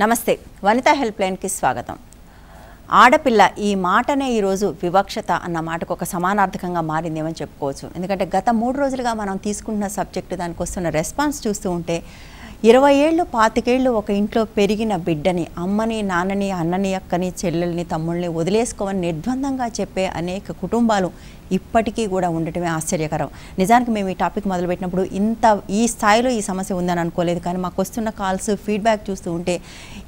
నమస్తే వనితా హెల్ప్ లైన్కి స్వాగతం. ఆడపిల్ల ఈ మాటనే ఈరోజు వివక్షత అన్న మాటకు ఒక సమానార్థకంగా మారిందేమని చెప్పుకోవచ్చు. ఎందుకంటే గత 3 రోజులుగా మనం తీసుకుంటున్న సబ్జెక్టు దానికి వస్తున్న రెస్పాన్స్ చూస్తూ ఉంటే 20 ఏళ్ళు 25 ఏళ్ళు ఒక ఇంట్లో పెరిగిన బిడ్డని అమ్మని నాన్నని అన్నని అక్కని చెల్లెల్ని తమ్ముళ్ళని వదిలేసుకోమని నిర్బంధంగా చెప్పే అనేక కుటుంబాలు ఇప్పటికీ కూడా ఉండటమే ఆశ్చర్యకరం. నిజానికి మేము ఈ టాపిక్ మొదలుపెట్టినప్పుడు ఈ స్థాయిలో ఈ సమస్య ఉందని అనుకోలేదు. కానీ మాకు వస్తున్న కాల్స్ ఫీడ్బ్యాక్ చూస్తూ ఉంటే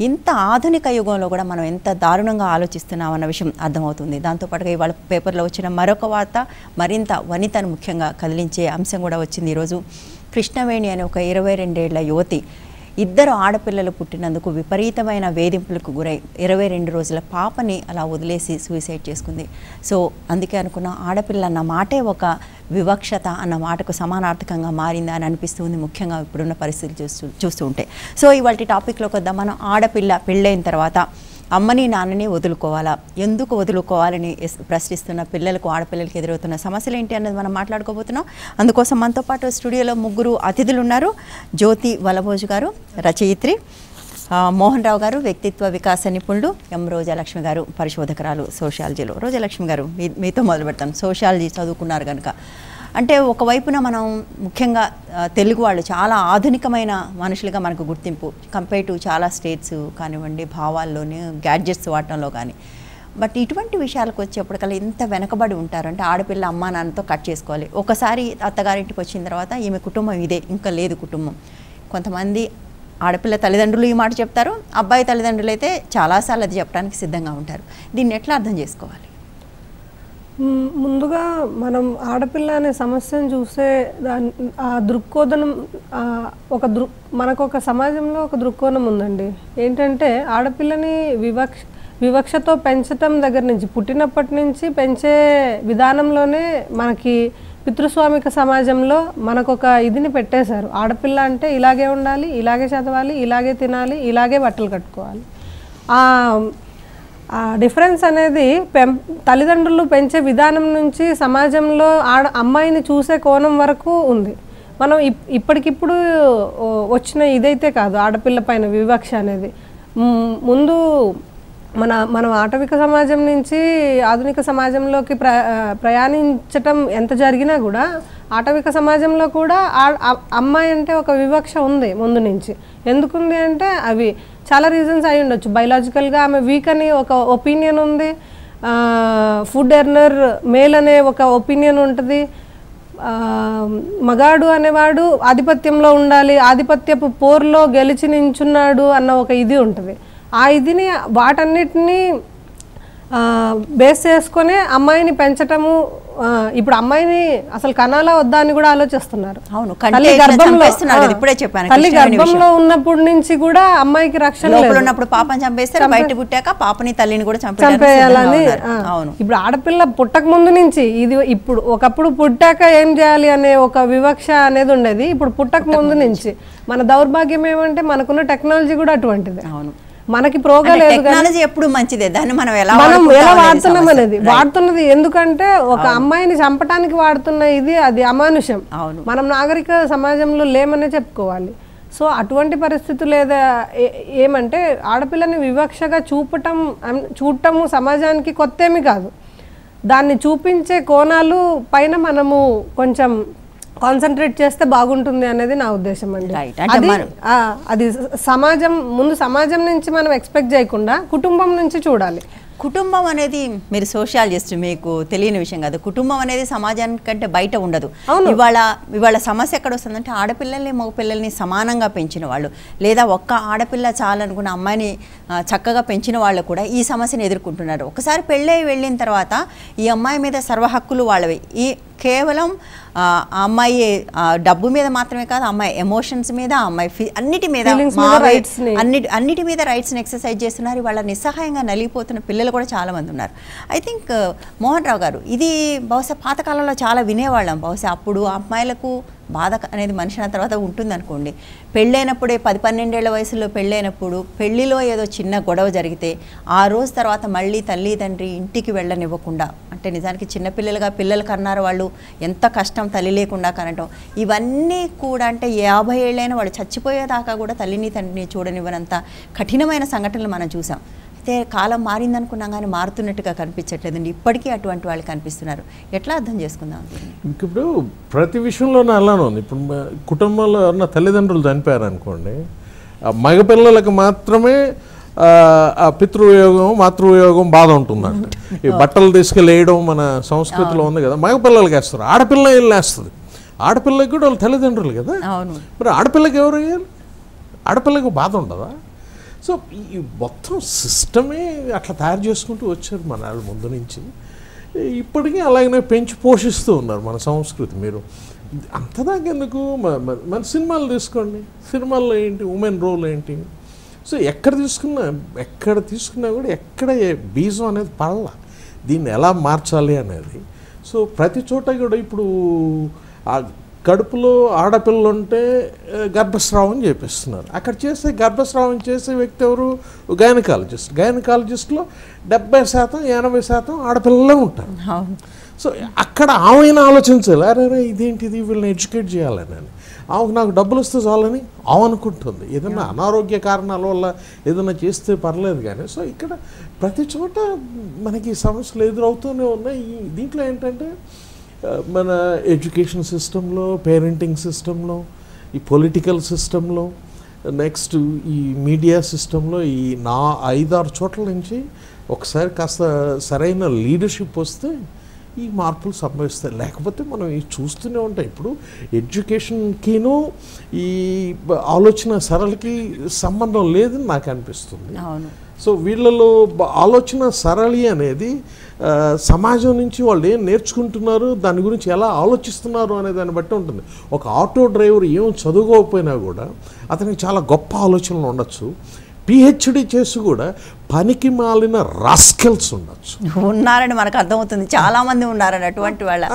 ఇంత ఆధునిక యుగంలో కూడా మనం ఎంత దారుణంగా ఆలోచిస్తున్నాం అన్న విషయం అర్థమవుతుంది. దాంతోపాటుగా ఇవాళ పేపర్లో వచ్చిన మరొక వార్త మరింత వనితను ముఖ్యంగా కదిలించే అంశం కూడా వచ్చింది. ఈరోజు కృష్ణవేణి అనే ఒక 22 ఏళ్ల యువతి 2 ఆడపిల్లలు పుట్టినందుకు విపరీతమైన వేధింపులకు గురై 22 రోజుల పాపని అలా వదిలేసి సూసైడ్ చేసుకుంది. సో అందుకే అనుకున్న ఆడపిల్ల అన్న మాటే ఒక వివక్షత అన్న మాటకు సమానార్థకంగా మారిందా అని అనిపిస్తుంది, ముఖ్యంగా ఇప్పుడున్న పరిస్థితులు చూస్తూ ఉంటే. సో ఇవాళ టాపిక్లోకి వద్దాం. మనం ఆడపిల్ల పెళ్ళైన తర్వాత అమ్మని నాన్నని వదులుకోవాలా, ఎందుకు వదులుకోవాలని ప్రశ్నిస్తున్న పిల్లలకు ఆడపిల్లలకి ఎదురవుతున్న సమస్యలు ఏంటి అన్నది మనం మాట్లాడుకోబోతున్నాం. అందుకోసం మనతో పాటు స్టూడియోలో 3 అతిథులు ఉన్నారు. జ్యోతి వలభోజు గారు రచయిత్రి, మోహన్ రావు గారు వ్యక్తిత్వ వికాస నిపుణులు, ఎం రోజాలక్ష్మి గారు పరిశోధకురాలు సోషాలజీలో. రోజాలక్ష్మి గారు మీతో మొదలు పెడతాను. సోషాలజీ చదువుకున్నారు కనుక అంటే ఒకవైపున మనం ముఖ్యంగా తెలుగు వాళ్ళు చాలా ఆధునికమైన మనుషులుగా మనకు గుర్తింపు కంపేర్ టు చాలా స్టేట్స్ కానివ్వండి, భావాల్లోని గ్యాడ్జెట్స్ వాడటంలో కానీ. బట్ ఇటువంటి విషయాలకు వచ్చేప్పటికల్లా ఎంత వెనకబడి ఉంటారంటే ఆడపిల్ల అమ్మా నాన్నతో కట్ చేసుకోవాలి. ఒకసారి అత్తగారింటికి వచ్చిన తర్వాత ఈమె కుటుంబం ఇదే, ఇంకా లేదు కుటుంబం. కొంతమంది ఆడపిల్ల తల్లిదండ్రులు ఈ మాట చెప్తారు, అబ్బాయి తల్లిదండ్రులు అయితే చాలాసార్లు అది చెప్పడానికి సిద్ధంగా ఉంటారు. దీన్ని ఎట్లా అర్థం చేసుకోవాలి? ముందుగా మనం ఆడపిల్ల అనే సమస్యను చూస్తే ఆ దృక్కోణం మనకు ఒక సమాజంలో ఒక దృక్కోణం ఉందండి. ఏంటంటే ఆడపిల్లని వివక్షతో పెంచటం దగ్గర నుంచి, పుట్టినప్పటి నుంచి పెంచే విధానంలోనే మనకి పితృస్వామిక సమాజంలో మనకొక ఇదిని పెట్టేశారు. ఆడపిల్ల అంటే ఇలాగే ఉండాలి, ఇలాగే చదవాలి, ఇలాగే తినాలి, ఇలాగే బట్టలు కట్టుకోవాలి. ఆ డిఫరెన్స్ అనేది తల్లిదండ్రులు పెంచే విధానం నుంచి సమాజంలో అమ్మాయిని చూసే కోణం వరకు ఉంది. మనం ఇప్పటికిప్పుడు వచ్చిన ఇదైతే కాదు ఆడపిల్ల పైన వివక్ష అనేది. ముందు మనం ఆటవిక సమాజం నుంచి ఆధునిక సమాజంలోకి ప్రయాణించటం ఎంత జరిగినా కూడా ఆటవిక సమాజంలో కూడా అమ్మాయి అంటే ఒక వివక్ష ఉంది ముందు నుంచి. ఎందుకుంది అంటే అవి చాలా రీజన్స్ అయి ఉండొచ్చు. బయలాజికల్గా ఆమె వీక్ అని ఒక ఒపీనియన్ ఉంది, ఫుడ్ ఎర్నర్ మేల్ అనే ఒక ఒపీనియన్ ఉంటుంది, మగాడు అనేవాడు ఆధిపత్యంలో ఉండాలి, ఆధిపత్యపు పోర్లో గెలిచి నించున్నాడు అన్న ఒక ఇది ఉంటుంది. ఆ ఇదిని వాటన్నిటినీ బేస్ చేసుకునే అమ్మాయిని పెంచటము. ఇప్పుడు అమ్మాయిని అసలు కనాలా వద్దా అని కూడా ఆలోచిస్తున్నారు. తల్లి గర్భంలో ఉన్నప్పటి నుంచి కూడా అమ్మాయికి రక్షణ లేదు. పాపని చంపేస్తారు, బయట పుట్టాక పాపని తల్లిని కూడా చంపేయాలని. ఇప్పుడు ఆడపిల్ల పుట్టక ముందు నుంచి ఇది, ఇప్పుడు ఒకప్పుడు పుట్టాక ఏం చేయాలి అనే ఒక వివక్ష అనేది ఉండేది. ఇప్పుడు పుట్టక ముందు నుంచి మన దౌర్భాగ్యం ఏమంటే మనకున్న టెక్నాలజీ కూడా అటువంటిది. మనకి ప్రోగా లేదు, ఎప్పుడు మంచిదే, దాన్ని మనం ఎలా వాడుతున్నాం అనేది వాడుతున్నది. ఎందుకంటే ఒక అమ్మాయిని చంపడానికి వాడుతున్న ఇది అది అమానుషం. మనం నాగరిక సమాజంలో లేమనే చెప్పుకోవాలి. సో అటువంటి పరిస్థితులు ఏమంటే ఆడపిల్లని వివక్షగా చూడటము సమాజానికి కొత్త ఏమి కాదు. దాన్ని చూపించే కోణాలు పైన మనము కొంచెం కాన్సన్ట్రేట్ చేస్తే బాగుంటుంది అనేది నా ఉద్దేశం అండి. అది సమాజం నుంచి మనం ఎక్స్పెక్ట్ చేయకుండా కుటుంబం నుంచి చూడాలి. కుటుంబం అనేది, మీరు సోషాలజిస్ట్, మీకు తెలియని విషయం కాదు. కుటుంబం అనేది సమాజానికంటే బయట ఉండదు. ఇవాళ సమస్య ఎక్కడ వస్తుందంటే ఆడపిల్లల్ని మగపిల్లల్ని సమానంగా పెంచిన వాళ్ళు, లేదా ఒక్క ఆడపిల్ల చాలనుకున్న అమ్మాయిని చక్కగా పెంచిన వాళ్ళు కూడా ఈ సమస్యను ఎదుర్కొంటున్నారు. ఒకసారి పెళ్ళై వెళ్ళిన తర్వాత ఈ అమ్మాయి మీద సర్వ హక్కులు వాళ్ళవి. ఈ కేవలం ఆ అమ్మాయి డబ్బు మీద మాత్రమే కాదు, అమ్మాయి ఎమోషన్స్ మీద, అమ్మాయి అన్నిటి మీద అన్నిటి మీద రైట్స్ని ఎక్సర్సైజ్ చేస్తున్నారు. వాళ్ళ నిస్సహాయంగా నలిగిపోతున్న పిల్లలు కూడా చాలామంది ఉన్నారు. ఐ థింక్ మోహన్ రావు గారు, ఇది బహుశా పాతకాలంలో చాలా వినేవాళ్ళం. బహుశా అప్పుడు అమ్మాయిలకు బాధ అనేది మనిషి తర్వాత ఉంటుంది అనుకోండి. పెళ్ళైనప్పుడే 10-12 ఏళ్ల వయసులో పెళ్ళైనప్పుడు పెళ్లిలో ఏదో చిన్న గొడవ జరిగితే ఆ రోజు తర్వాత మళ్ళీ తల్లి తండ్రి ఇంటికి వెళ్ళనివ్వకుండా, అంటే నిజానికి చిన్నపిల్లలుగా పిల్లలు కన్నారు వాళ్ళు, ఎంత కష్టం తల్లి లేకుండా కనటం, ఇవన్నీ కూడా అంటే 50 ఏళ్ళైనా వాళ్ళు చచ్చిపోయేదాకా కూడా తల్లిని తండ్రిని చూడనివ్వనంత కఠినమైన సంఘటనలు మనం చూసాం. అయితే కాలం మారిందనుకున్నాం కానీ మారుతున్నట్టుగా కనిపించట్లేదండి. ఇప్పటికీ అటువంటి వాళ్ళు కనిపిస్తున్నారు. ఎట్లా అర్థం చేసుకుందాం? ఇప్పుడు ప్రతి విషయంలోనే అలానే ఉంది. ఇప్పుడు కుటుంబంలో ఎవరన్నా తల్లిదండ్రులు చనిపోయారు అనుకోండి, మగపిల్లలకు మాత్రమే ఆ పితృయోగం మాతృయోగం బాధ ఉంటుందంట. ఈ బట్టలు తీసుకెళ్ళేయడం మన సంస్కృతిలో ఉంది కదా, మగపిల్లలకి వేస్తారు, ఆడపిల్ల వెళ్ళి వేస్తుంది. ఆడపిల్లకి కూడా వాళ్ళు తల్లిదండ్రులు కదా, మరి ఆడపిల్లకి ఎవరు వేయాలి? ఆడపిల్లకి బాధ ఉండదా? సో ఈ మొత్తం సిస్టమే అట్లా తయారు చేసుకుంటూ వచ్చారు మన వాళ్ళ ముందు నుంచి. ఇప్పటికీ అలాగనే పెంచి పోషిస్తూ ఉన్నారు మన సంస్కృతి. మీరు అంతదాకెందుకు మన సినిమాలు తీసుకోండి, సినిమాల్లో ఏంటి ఉమెన్ రోల్ ఏంటి? సో ఎక్కడ తీసుకున్నా కూడా ఎక్కడ బీజం అనేది పడల, దీన్ని ఎలా మార్చాలి అనేది. సో ప్రతి చోట కూడా ఇప్పుడు ఆ కడుపులో ఆడపిల్లలు ఉంటే గర్భస్రావం చేపిస్తున్నారు. అక్కడ చేసే గర్భస్రావం చేసే వ్యక్తి ఎవరు? గైనకాలజిస్ట్లో 70% 80% ఆడపిల్లలే ఉంటారు. సో అక్కడ ఆమెను ఆలోచించాలి, అరే ఇదేంటిది, వీళ్ళని ఎడ్యుకేట్ చేయాలని. ఆమెకు నాకు డబ్బులు వస్తే చాలని ఆమె అనుకుంటుంది. ఏదైనా అనారోగ్య కారణాల వల్ల ఏదైనా చేస్తే పర్లేదు కానీ. సో ఇక్కడ ప్రతి చోట మనకి సమస్యలు ఎదురవుతూనే ఉన్నాయి. దీంట్లో ఏంటంటే మన ఎడ్యుకేషన్ సిస్టంలో, పేరెంటింగ్ సిస్టంలో, ఈ పొలిటికల్ సిస్టంలో, నెక్స్ట్ ఈ మీడియా సిస్టంలో, ఈ 5-6 చోట్ల నుంచి ఒకసారి కాస్త సరైన లీడర్షిప్ వస్తే ఈ మార్పులు సంభవిస్తాయి. లేకపోతే మనం ఈ చూస్తూనే ఉంటాం. ఇప్పుడు ఎడ్యుకేషన్కిను ఈ ఆలోచన సరళికి సంబంధం లేదని నాకు అనిపిస్తుంది. సో వీళ్ళలో ఆలోచన సరళి అనేది సమాజం నుంచి వాళ్ళు ఏం నేర్చుకుంటున్నారు, దాని గురించి ఎలా ఆలోచిస్తున్నారు అనే దాన్ని బట్టి ఉంటుంది. ఒక ఆటో డ్రైవర్ ఏం చదువుకోకపోయినా కూడా అతనికి చాలా గొప్ప ఆలోచనలు ఉండొచ్చు. పిహెచ్డి చేసి కూడా పనికి మాలిన రాస్కెల్స్ ఉండొచ్చు, ఉన్నారని మనకు అర్థమవుతుంది. చాలామంది ఉన్నారని, అటువంటి వాళ్ళ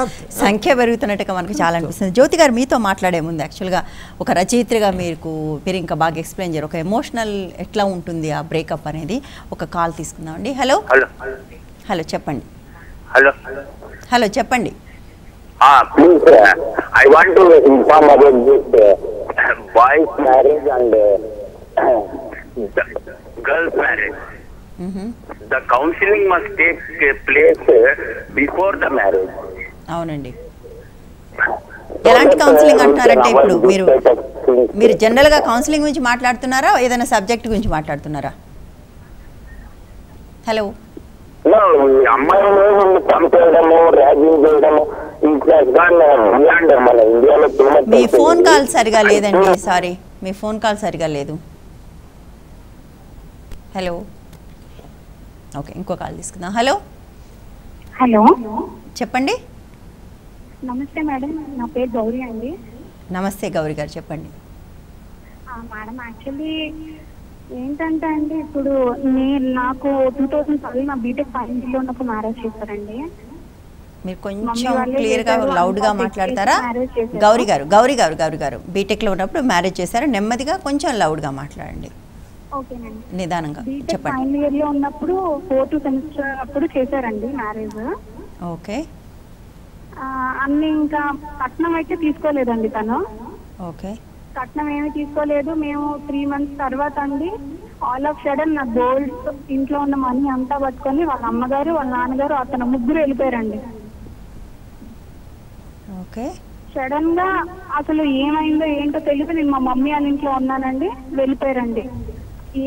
సంఖ్య పెరుగుతున్నట్టుగా మనకు చాలా అనిపిస్తుంది. జ్యోతి గారు, మీతో మాట్లాడే ముందు యాక్చువల్గా ఒక రచయిత్రిగా మీరు ఇంకా బాగా ఎక్స్ప్లెయిన్ చేయరు, ఒక ఎమోషనల్ ఎట్లా ఉంటుంది ఆ బ్రేకప్ అనేది. ఒక కాల్ తీసుకుందామండి. హలో హలో చెప్పండి. హలో చెప్పండి. Please I want to inform about this boys marriage and girls marriage. The counseling must take place before the marriage. అవునండి. ఎలాంటి కౌన్సిలింగ్ అంటున్నారంటే ఇప్పుడు మీరు జనరల్గా కౌన్సిలింగ్ గురించి మాట్లాడుతున్నారా, ఏదైనా సబ్జెక్ట్ గురించి మాట్లాడుతున్నారా? హలో. అమ్మాయిలు పంపేయడము, ర్యాగింగ్ చేయడము, మన ఇండియాలో మీ ఫోన్ కాల్ సరిగా లేదండి, సారీ మీ ఫోన్ కాల్ సరిగా లేదు. హలో. ఓకే, ఇంకో కాల్ తీసుకుందాం. హలో హలో చెప్పండి. నమస్తే మేడం, నా పేరు గౌరీ అండి. నమస్తే గౌరీ గారు, చెప్పండి. మేడం యాక్చువల్లీ ఏంటంటే అండి, ఇప్పుడు నాకు 2012 నా బీటెక్ ఫైనల్ ఇయర్లో ఉన్నప్పుడు మ్యారేజ్ చేస్తారండి. మీరు కొంచెం క్లియర్గా లౌడ్గా మాట్లాడతారా? గౌరీ గారు బీటెక్లో ఉన్నప్పుడు మ్యారేజ్ చేశారు, నెమ్మదిగా కొంచెం లౌడ్గా మాట్లాడండి. ఓకేనండి, నిదానంగా బీటెక్ ఫైనల్ ఇయర్లో ఉన్నప్పుడు 4th సెమిస్టర్ అప్పుడు చేశారండి మ్యారేజ్. ఓకే. అన్ని ఇంకా కట్నం అయితే తీసుకోలేదండి తను. ఓకే. కట్నం ఏమీ తీసుకోలేదు. మేము 3 months తర్వాత అండి ఆల్ ఆఫ్ సడన్ నా గోల్డ్, ఇంట్లో ఉన్న మనీ అంతా పట్టుకొని వాళ్ళ అమ్మగారు, వాళ్ళ నాన్నగారు, అతను ముగ్గురు వెళ్ళిపోయారండి. ఓకే. సడన్ గా అసలు ఏమైందో ఏంటో తెలియదు. నేను మా మమ్మీ వాళ్ళ ఇంట్లో ఉన్నానండి, వెళ్ళిపోయారండి.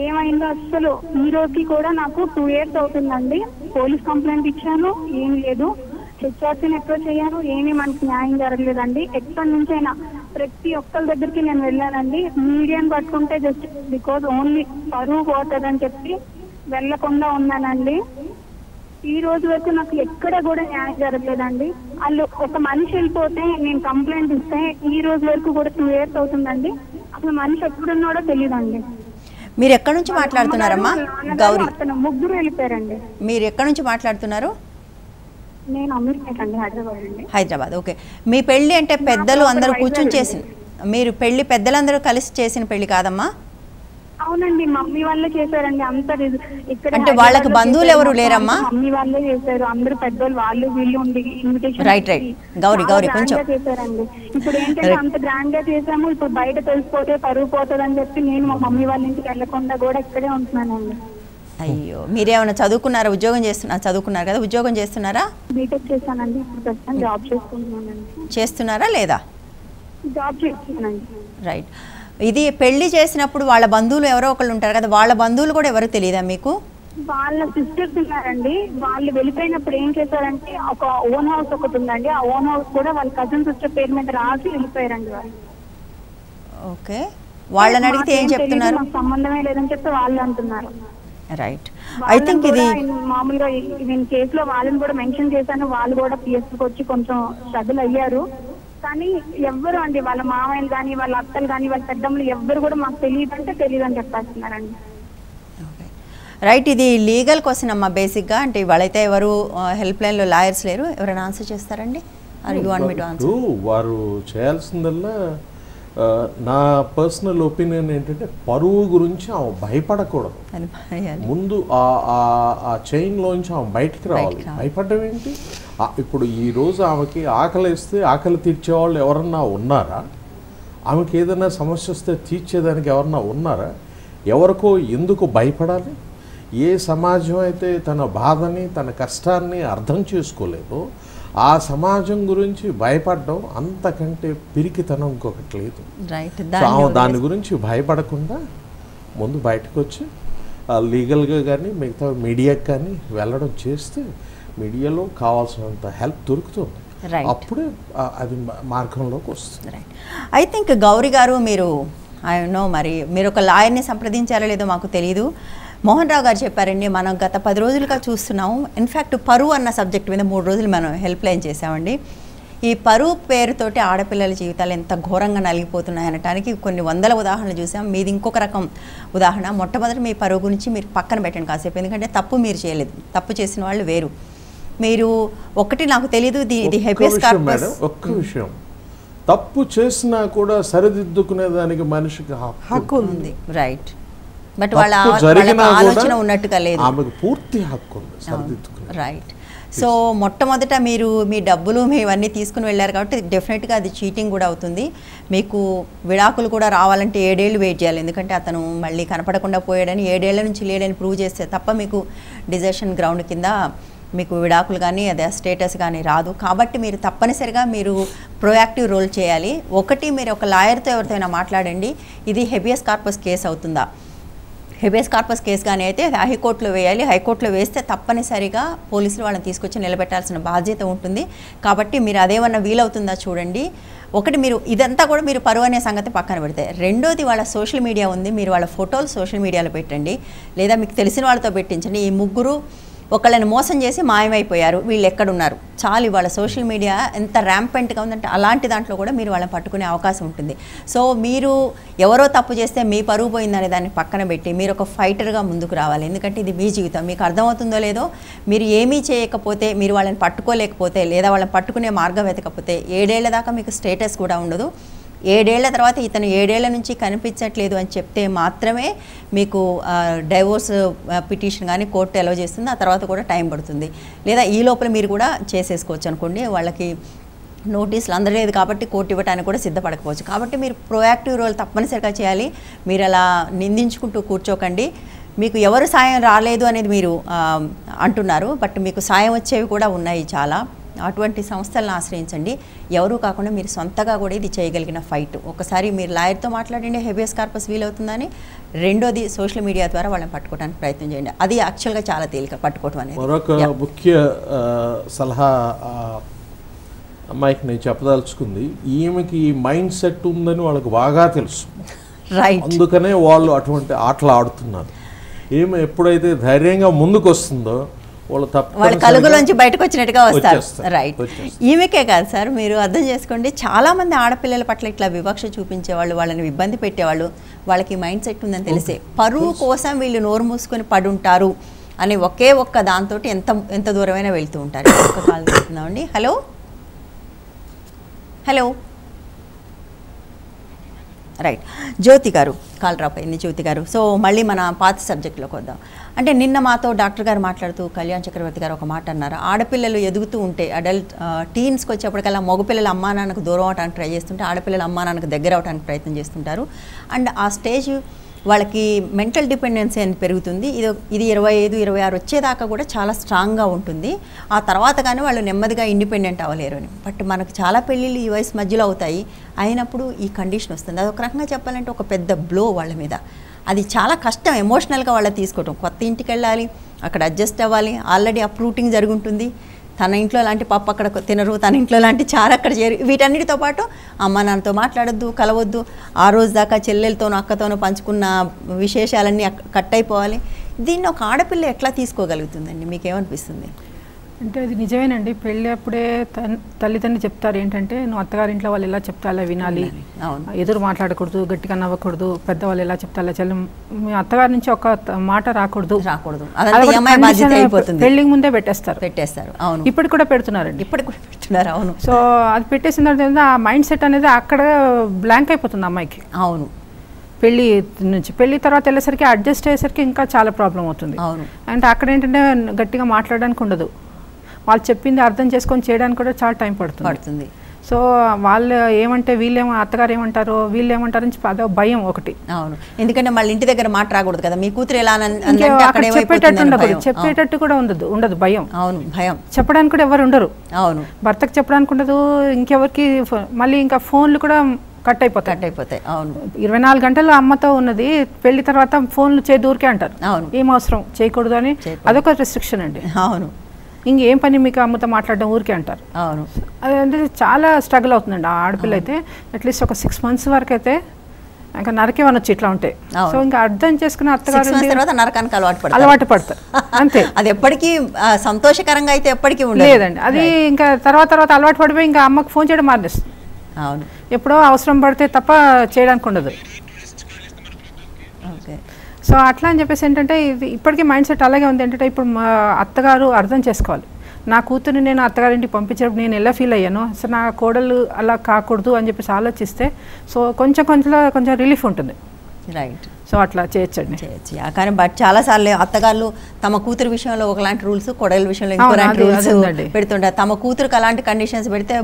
ఏమైందో అసలు ఈ రోజుకి కూడా నాకు 2 years అవుతుందండి. పోలీస్ కంప్లైంట్ ఇచ్చాను, ఏం లేదు. హెచ్ఆర్సీని అప్రోచ్ అయ్యాను, ఏమీ మనకి న్యాయం జరగలేదండి. ఎక్కడి నుంచైనా ప్రతి ఒక్కరి దగ్గరికి నేను వెళ్ళానండి. మీడియాని పట్టుకుంటే జస్ట్ బికాజ్ ఓన్లీ పరువు పోతుందని చెప్పి వెళ్ళకుండా ఉన్నానండి. ఈ రోజు వరకు నాకు ఎక్కడ కూడా న్యాయం జరగలేదండి. వాళ్ళు ఒక మనిషి వెళ్ళిపోతే నేను కంప్లైంట్ ఇస్తే ఈ రోజు వరకు కూడా 2 years అవుతుందండి. అసలు మనిషి ఎక్కడున్నాడో తెలియదండి. మీరు ఎక్కడి నుంచి మాట్లాడుతున్నారమ్మా? గౌరీ, ముగ్గురు వెళ్ళిపోయారండి. మీరు ఎక్కడి నుంచి మాట్లాడుతున్నారు? నేను అమీర్పేట అండి, హైదరాబాద్ అండి. హైదరాబాద్. ఓకే. మీ పెళ్ళి అంటే పెద్దలు అందరూ కూర్చొని చేసిన, మీరు పెళ్ళి పెద్దలందరూ కలిసి చేసిన పెళ్ళి కాదమ్మా? అవునండి, మమ్మీ వాళ్ళే చేశారండి. అంత ఇక్కడ అంటే వాళ్ళకి బంధువులు ఎవరు లేరమ్మా? మమ్మీ వాళ్ళే చేశారు, అందరూ పెద్దోళ్ళు వాళ్ళు వీళ్ళు ఉండి ఇన్విటేషన్ రైట్ గౌరీ కొంచెం చేశారండి. ఇప్పుడు ఏంటంటే అంత గ్రాండ్ గా చేసాము, ఇప్పుడు బయట తెలిసిపోతే పరువు పోతుంది అని చెప్పి నేను మా మమ్మీ వాళ్ళ ఇంటికి వెళ్లకుండా కూడా ఇక్కడే ఉంటున్నానండి. అయ్యో, మీరేమైనా చదువుకున్నారా? ఉద్యోగం చేస్తున్నారు, చదువుకున్నారు కదా, ఉద్యోగం చేస్తున్నారా? బీటెక్ చేశానండి, ఇప్పుడు ప్రస్తుతం జాబ్ చేసుకుంటున్నానండి. చేస్తున్నారా లేదా? జాబ్ చేస్తున్నానండి. రైట్. ఇది పెళ్లి చేసినప్పుడు వాళ్ళ బంధువులు ఎవరో ఒకళ్ళు ఉంటారు కదా, వాళ్ళ బంధువులు కూడా ఎవరు తెలియదా మీకు? వాళ్ళ సిస్టర్స్ ఉన్నారండి. వాళ్ళు వెళ్ళిపోయినప్పుడు ఏం చేశారంటే ఒక ఓన్ హౌస్ ఒకటి ఉందండి, ఆ ఓన్ హౌస్ కూడా వాళ్ళ కజిన్ సిస్టర్ పేరు మీద రాసి వెళ్ళిపోయారండి వాళ్ళు. ఓకే. వాళ్ళని అడిగితే ఏం చెప్తున్నారు? సంబంధమే లేదని చెప్పి వాళ్ళు అంటున్నారు. రైట్. ఐ థింక్ ఇది మామూలుగా నేను కేసులో వాళ్ళని కూడా మెన్షన్ చేశాను, వాళ్ళు కూడా పిఎస్కి వచ్చి కొంచెం స్ట్రగుల్ అయ్యారు. కానీ ఎవ్వరు అండి, వాళ్ళ మామయ్యలు కానీ వాళ్ళ అత్తలు కానీ వాళ్ళ పెద్దమ్మలు ఎవ్వరు కూడా మాకు తెలియదు అంటే తెలియదు అని చెప్పేస్తున్నారండి. రైట్. ఇది లీగల్ క్వశ్చన్ అమ్మా బేసిక్గా. అంటే వాళ్ళైతే ఎవరు హెల్ప్ లైన్లో లాయర్స్ లేరు, ఎవరైనా ఆన్సర్ చేస్తారండి? వారు చేయాల్సిందల్లా, నా పర్సనల్ ఒపీనియన్ ఏంటంటే పరువు గురించి ఆమె భయపడకూడదు. ముందు ఆ చైన్లోంచి ఆమె బయటికి రావాలి. భయపడడం ఏంటి? ఇప్పుడు ఈరోజు ఆమెకి ఆకలిస్తే ఆకలి తీర్చేవాళ్ళు ఎవరన్నా ఉన్నారా? ఆమెకి ఏదైనా సమస్య వస్తే తీర్చేదానికి ఎవరన్నా ఉన్నారా? ఎవరికో ఎందుకు భయపడాలి? ఏ సమాజం అయితే తన బాధని తన కష్టాన్ని అర్థం చేసుకోలేదో ఆ సమాజం గురించి భయపడడం అంతకంటే పిరికితనం ఇంకొకటి లేదు. దాని గురించి భయపడకుండా ముందు బయటకు వచ్చి లీగల్గా కానీ మిగతా మీడియాకి కానీ వెళ్ళడం చేస్తే మీడియాలో కావాల్సినంత హెల్ప్ దొరుకుతుంది. అప్పుడే అది మార్గంలోకి వస్తుంది. ఐ థింక్ గౌరీ గారు, మీరు మరి మీరు ఒక లాయర్ని సంప్రదించారో లేదో మాకు తెలియదు. మోహన్ రావు గారు చెప్పారండి, మనం గత 10 రోజులుగా చూస్తున్నాము. ఇన్ఫ్యాక్ట్ పరువు అన్న సబ్జెక్ట్ మీద 3 రోజులు మనం హెల్ప్ లైన్ చేసామండి. ఈ పరువు పేరుతోటి ఆడపిల్లల జీవితాలు ఎంత ఘోరంగా నలిగిపోతున్నాయి అనటానికి కొన్ని వందల ఉదాహరణలు చూసాం. మీది ఇంకొక రకం ఉదాహరణ. మొట్టమొదటి మీ పరువు గురించి మీరు పక్కన పెట్టండి కాసేపు, ఎందుకంటే తప్పు మీరు చేయలేదు, తప్పు చేసిన వాళ్ళు వేరు. మీరు ఒకటి నాకు తెలియదు, ఇది హెబియస్ కార్పస్. ఒక్క విషయం, తప్పు చేసినా కూడా సరిదిద్దుకునే దానికి మనిషికి హక్కు ఉంది. రైట్. బట్ వాళ్ళ ఆలోచన ఉన్నట్టుగా లేదు, ఆమెకు పూర్తి హక్కు ఉంది సరిదిద్దుకునే. రైట్. సో మొట్టమొదట మీరు మీ డబ్బులు ఇవన్నీ తీసుకుని వెళ్ళారు కాబట్టి డెఫినెట్గా అది చీటింగ్ కూడా అవుతుంది. మీకు విడాకులు కూడా రావాలంటే 7 ఏళ్ళు వెయిట్ చేయాలి, ఎందుకంటే అతను మళ్ళీ కనపడకుండా పోయాడని 7 ఏళ్ల నుంచి లేడని ప్రూవ్ చేస్తే తప్ప మీకు డిజర్షన్ గ్రౌండ్ కింద మీకు విడాకులు కానీ అదే స్టేటస్ కానీ రాదు. కాబట్టి మీరు తప్పనిసరిగా మీరు ప్రోయాక్టివ్ రోల్ చేయాలి. ఒకటి, మీరు ఒక లాయర్తో ఎవరితోనైనా మాట్లాడండి, ఇది హెబియస్ కార్పస్ కేసు అవుతుందా. హెబియస్ కార్పస్ కేసు కానీ అయితే హైకోర్టులో వేయాలి. హైకోర్టులో వేస్తే తప్పనిసరిగా పోలీసులు వాళ్ళని తీసుకొచ్చి నిలబెట్టాల్సిన బాధ్యత ఉంటుంది. కాబట్టి మీరు అదేమన్నా వీలవుతుందా చూడండి. ఒకటి, మీరు ఇదంతా కూడా మీరు పరువు అనే సంగతి పక్కన పెడితే, రెండోది వాళ్ళ సోషల్ మీడియా ఉంది, మీరు వాళ్ళ ఫోటోలు సోషల్ మీడియాలో పెట్టండి, లేదా మీకు తెలిసిన వాళ్ళతో పెట్టించండి. ఈ ముగ్గురు ఒకళ్ళని మోసం చేసి మాయమైపోయారు, వీళ్ళు ఎక్కడున్నారు, చాలు. ఇవాళ సోషల్ మీడియా ఎంత ర్యాంపెంట్గా ఉందంటే అలాంటి దాంట్లో కూడా మీరు వాళ్ళని పట్టుకునే అవకాశం ఉంటుంది. సో మీరు ఎవరో తప్పు చేస్తే మీ పరువు పోయిందనే దాన్ని పక్కన పెట్టి మీరు ఒక ఫైటర్గా ముందుకు రావాలి. ఎందుకంటే ఇది మీ జీవితం, మీకు అర్థమవుతుందో లేదో. మీరు ఏమీ చేయకపోతే, మీరు వాళ్ళని పట్టుకోలేకపోతే, లేదా వాళ్ళని పట్టుకునే మార్గం వెతకపోతే 7 ఏళ్ల దాకా మీకు స్టేటస్ కూడా ఉండదు. 7 ఏళ్ల తర్వాత ఇతను 7 ఏళ్ల నుంచి కనిపించట్లేదు అని చెప్తే మాత్రమే మీకు డైవోర్స్ పిటిషన్ కానీ కోర్టు అలౌ చేస్తుంది. ఆ తర్వాత కూడా టైం పడుతుంది, లేదా ఈ లోపల మీరు కూడా చేసేసుకోవచ్చు అనుకోండి. వాళ్ళకి నోటీసులు అందలేదు కాబట్టి కోర్టు ఇవ్వడానికి కూడా సిద్ధపడకపోవచ్చు. కాబట్టి మీరు ప్రోయాక్టివ్ రోల్ తప్పనిసరిగా చేయాలి. మీరు అలా నిందించుకుంటూ కూర్చోకండి. మీకు ఎవరు సాయం రాలేదు అనేది మీరు అంటున్నారు, బట్ మీకు సాయం వచ్చేవి కూడా ఉన్నాయి చాలా. అటువంటి సంస్థలను ఆశ్రయించండి. ఎవరూ కాకుండా మీరు సొంతగా కూడా ఇది చేయగలిగిన ఫైట్. ఒకసారి మీరు లాయర్తో మాట్లాడండి, హెబియస్ కార్పస్ వీలవుతుందని. రెండోది, సోషల్ మీడియా ద్వారా వాళ్ళని పట్టుకోవడానికి ప్రయత్నం చేయండి. అది యాక్చువల్గా చాలా తేలిక పట్టుకోవడం అనేది. మరొక ముఖ్య సలహా అమ్మాయికి నేను చెప్పదలుచుకుంది, ఈమెకి ఈ మైండ్ సెట్ ఉందని వాళ్ళకి బాగా తెలుసు. రైట్. అందుకనే వాళ్ళు అటువంటి ఆటలు ఆడుతున్నారు. ఈమె ఎప్పుడైతే ధైర్యంగా ముందుకు వస్తుందో వాళ్ళ కలుగులోంచి బయటకు వచ్చినట్టుగా వస్తారు. రైట్. ఈమెకే కాదు సార్, మీరు అర్థం చేసుకోండి, చాలామంది ఆడపిల్లల పట్ల ఇట్లా వివక్ష చూపించేవాళ్ళు, వాళ్ళని ఇబ్బంది పెట్టేవాళ్ళు, వాళ్ళకి మైండ్ సెట్ ఉందని తెలిసే పరువు కోసం వీళ్ళు నోరు మూసుకొని పడుంటారు అని ఒకే ఒక్క దాంతో ఎంత దూరమైనా వెళ్తూ ఉంటారు. ఒక కాల్ తీసుకుందామండి. హలో హలో రైట్, జ్యోతి గారు కాల్ డ్రాప్ అయింది. జ్యోతి గారు, సో మళ్ళీ మన పాత సబ్జెక్ట్లోకి వద్దాం. అంటే నిన్న మాతో డాక్టర్ గారు మాట్లాడుతూ కళ్యాణ్ చక్రవర్తి గారు ఒక మాట అన్నారు, ఆడపిల్లలు ఎదుగుతూ ఉంటే అడల్ట్ టీన్స్కి వచ్చేప్పటికల్లా మగపిల్లలు అమ్మా నాన్నకు దూరం అవడానికి ట్రై చేస్తుంటే ఆడపిల్లలు అమ్మా నాన్నకు దగ్గర అవడానికి ప్రయత్నం చేస్తుంటారు. అండ్ ఆ స్టేజ్ వాళ్ళకి మెంటల్ డిపెండెన్సీ అని పెరుగుతుంది. ఇది 25, 26 వచ్చేదాకా కూడా చాలా స్ట్రాంగ్గా ఉంటుంది. ఆ తర్వాత కానీ వాళ్ళు నెమ్మదిగా ఇండిపెండెంట్ అవ్వలేరు అని. బట్ మనకు చాలా పెళ్ళిళ్ళు ఈ వయసు మధ్యలో అవుతాయి, అయినప్పుడు ఈ కండిషన్ వస్తుంది. అది ఒక రకంగా చెప్పాలంటే ఒక పెద్ద బ్లో వాళ్ళ మీద. అది చాలా కష్టం ఎమోషనల్గా వాళ్ళ తీసుకోవటం. కొత్త ఇంటికి వెళ్ళాలి, అక్కడ అడ్జస్ట్ అవ్వాలి, ఆల్రెడీ అప్రూటింగ్ జరుగుంటుంది. తన ఇంట్లో లాంటి పప్పు అక్కడ తినరు, తన ఇంట్లో లాంటి చారు అక్కడ చేరు. వీటన్నిటితో పాటు అమ్మ నాన్నతో మాట్లాడొద్దు, కలవద్దు, ఆ రోజు దాకా చెల్లెలతోనూ అక్కతోనూ పంచుకున్న విశేషాలన్నీ కట్ అయిపోవాలి. దీన్ని ఒక ఆడపిల్ల ఎట్లా తీసుకోగలుగుతుందండి, మీకేమనిపిస్తుంది? అంటే అది నిజమేనండి. పెళ్ళి అప్పుడే తల్లిదండ్రులు చెప్తారు ఏంటంటే, నువ్వు అత్తగారింట్లో వాళ్ళు ఎలా చెప్తా అలా వినాలి, ఎదురు మాట్లాడకూడదు, గట్టిగా నవ్వకూడదు, పెద్దవాళ్ళు ఎలా చెప్తా అలా చెల్లి, మీ అత్తగారి నుంచి ఒక మాట రాకూడదు. పెళ్లికి ముందే పెట్టేస్తారు. అవును, ఇప్పటికి కూడా పెడుతున్నారండి. అవును. సో అది పెట్టేసిన తర్వాత ఆ మైండ్ సెట్ అనేది అక్కడ బ్లాంక్ అయిపోతుంది అమ్మాయికి. అవును, పెళ్లి తర్వాత వెళ్ళేసరికి అడ్జస్ట్ అయ్యేసరికి ఇంకా చాలా ప్రాబ్లం అవుతుంది. అంటే అక్కడ ఏంటంటే గట్టిగా మాట్లాడడానికి ఉండదు, వాళ్ళు చెప్పింది అర్థం చేసుకొని చేయడానికి కూడా చాలా టైం పడుతుంది. సో వాళ్ళు ఏమంటే వీళ్ళేమో అత్తగారు ఏమంటారో వీళ్ళు ఏమంటారు అని అదో భయం ఒకటి. అవును, ఎందుకంటే మళ్ళీ ఇంటి దగ్గర మాట రాకూడదు కదా, మీ కూతురు ఎలా చెప్పేటట్టు కూడా ఉండదు భయం. అవును, భయం. చెప్పడానికి కూడా ఎవరు ఉండరు. అవును, భర్తకు చెప్పడానికి ఉండదు, ఇంకెవరికి. మళ్ళీ ఇంకా ఫోన్లు కూడా కట్ అయిపోతాయి. అవును, 24 గంటలు అమ్మతో ఉన్నది, పెళ్లి తర్వాత ఫోన్లు దూరికే అంటారు. అవును, ఏం అవసరం చేయకూడదు అని అదొక రెస్ట్రిక్షన్ అండి. అవును, ఇంకేం పని మీకు అమ్మతో మాట్లాడడం ఊరికే అంటారు. అవును, అదంటే చాలా స్ట్రగుల్ అవుతుందండి ఆ ఆడపిల్ల అయితే. అట్లీస్ట్ ఒక 6 months వరకు అయితే ఇంకా నరకేమనొచ్చు ఇట్లా ఉంటే. సో ఇంకా అర్థం చేసుకుని అత్తగారు నరకానికి అలవాటు పడతారు అంతే. అది ఎప్పటికీ సంతోషకరంగా అయితే ఎప్పటికీ లేదండి. అది ఇంకా తర్వాత అలవాటు పడిపోయి ఇంకా అమ్మకు ఫోన్ చేయడం మానేస్తుంది. అవును, ఎప్పుడో అవసరం పడితే తప్ప చేయడానికి ఉండదు. సో అట్లా అని చెప్పేసి ఏంటంటే ఇది ఇప్పటికీ మైండ్ సెట్ అలాగే ఉంది. ఏంటంటే ఇప్పుడు మా అత్తగారు అర్థం చేసుకోవాలి, నా కూతుర్ని నేను అత్తగారింటికి పంపించేటప్పుడు నేను ఎలా ఫీల్ అయ్యానో, సో నా కోడలు అలా కాకూడదు అని చెప్పేసి ఆలోచిస్తే సో కొంచెం రిలీఫ్ ఉంటుంది. రైట్. సో అట్లా చేయొచ్చు. కానీ బట్ చాలాసార్లు అత్తగారులు తమ కూతురు విషయంలో ఒకలాంటి రూల్స్, కోడల విషయంలో ఇంకోలాంటి రూల్స్ పెడుతుంటారు. తమ కూతురుకి అలాంటి కండిషన్స్ పెడితే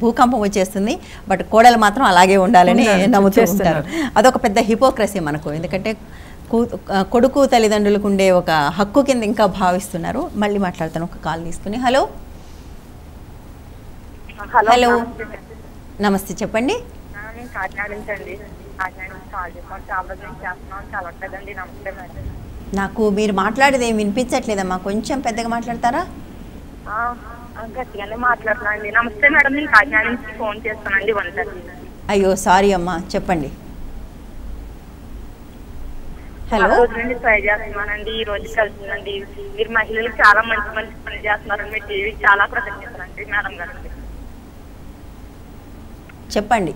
భూకంపం వచ్చేస్తుంది, బట్ కోడలు మాత్రం అలాగే ఉండాలని నమ్ముతుంటారు. అదొక పెద్ద హిపోక్రసీ మనకు. ఎందుకంటే కొడుకు తల్లిదండ్రులకు ఉండే ఒక హక్కు కింద ఇంకా భావిస్తున్నారు. మళ్ళీ మాట్లాడతాను, ఒక కాల్ తీసుకుని. హలో హలో నమస్తే, చెప్పండి. నాకు మీరు మాట్లాడేది ఏమి వినిపించట్లేదమ్మా, కొంచెం పెద్దగా మాట్లాడతారా? గట్టిగానే మాట్లాడుతున్నాండి. నమస్తే మేడం, నేను కాకినాడ నుంచి ఫోన్ చేస్తానండి. అయ్యో సారీ అమ్మా, చెప్పండి. హలో, రోజు నుండి ట్రై చేస్తున్నానండి, ఈ రోజు కలుస్తుందండి. మీరు మహిళలకు చాలా మంచి పని చేస్తున్నారండి, మీ టీవీ చాలా కృతజ్ఞతలండి మేడం గారు. చెప్పండి.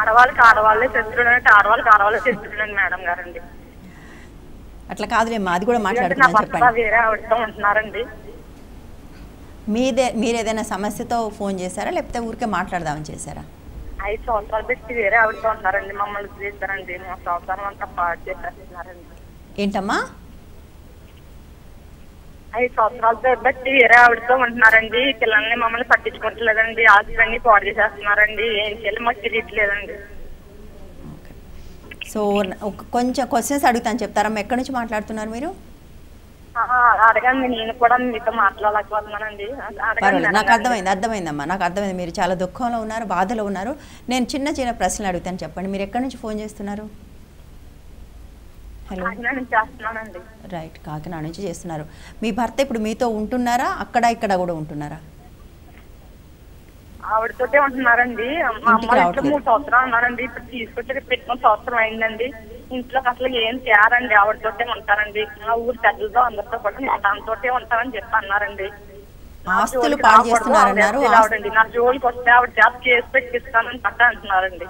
ఆడవాళ్ళే శత్రువులంటే ఆడవాళ్ళే శత్రువులండి మేడం గారండి. అట్లా కాదులేమ్మా, అది కూడా మాట్లాడుతున్నాను, చెప్పండి. వేరే ఆవిడతో ఉంటున్నారండి. మీరు ఏదైనా సమస్యతో ఫోన్ చేశారా, లేకపోతే ఊరికే మాట్లాడదామని చేశారా? 5 సంవత్సరాలు పెట్టి వేరే ఆవిడతో ఉంటున్నారండి, మమ్మల్ని చేస్తారండి. మా సంవత్సరం అంతా పాడు చేసేస్తున్నారండి. ఏంటమ్మా? 5 సంవత్సరాలు బట్టి వేరే ఆవిడతో ఉంటున్నారండి, పిల్లల్ని మమ్మల్ని పట్టించుకోవట్లేదండి, ఆస్తులన్నీ పాడు చేసేస్తున్నారండి, ఏం చేయాలి మాకు తెలియట్లేదండి. సో కొంచెం క్వశ్చన్స్ అడుగుతాను, చెప్తారమ్మా. ఎక్కడి నుంచి మాట్లాడుతున్నారు మీరు? అడగండి, నేను కూడా మీతో మాట్లాడలేకపోతున్నానండి. నాకు అర్థమైందమ్మా, నాకు అర్థమైంది. మీరు చాలా దుఃఖంలో ఉన్నారు, బాధలో ఉన్నారు. నేను చిన్న ప్రశ్నలు అడుగుతాను, చెప్పండి. మీరు ఎక్కడి నుంచి ఫోన్ చేస్తున్నారు? హలో, రైట్, కాకినాడ నుంచి చేస్తున్నారు. మీ భర్త ఇప్పుడు మీతో ఉంటున్నారా, ఇక్కడ కూడా ఉంటున్నారా? ఆవిడతోటే ఉంటున్నారండి. మా అమ్మ ఇంట్లో 3 సంవత్సరాలు ఉన్నారండి, ఇప్పుడు తీసుకొచ్చి పెట్టిన సంవత్సరం అయిందండి. ఇంట్లో అసలు ఏం చేయారండి, ఆవిడతోటే ఉంటారండి. ఆ ఊరు పెద్దలతో అందరితో కూడా దాంతోటే ఉంటారని చెప్పి అన్నారండి. ఆస్తులు పాడు చేస్తున్నారన్నారు. నా జోలికి వస్తే ఆవిడ చేత కేసు పెట్టిస్తానని పట్ట అంటున్నారండి.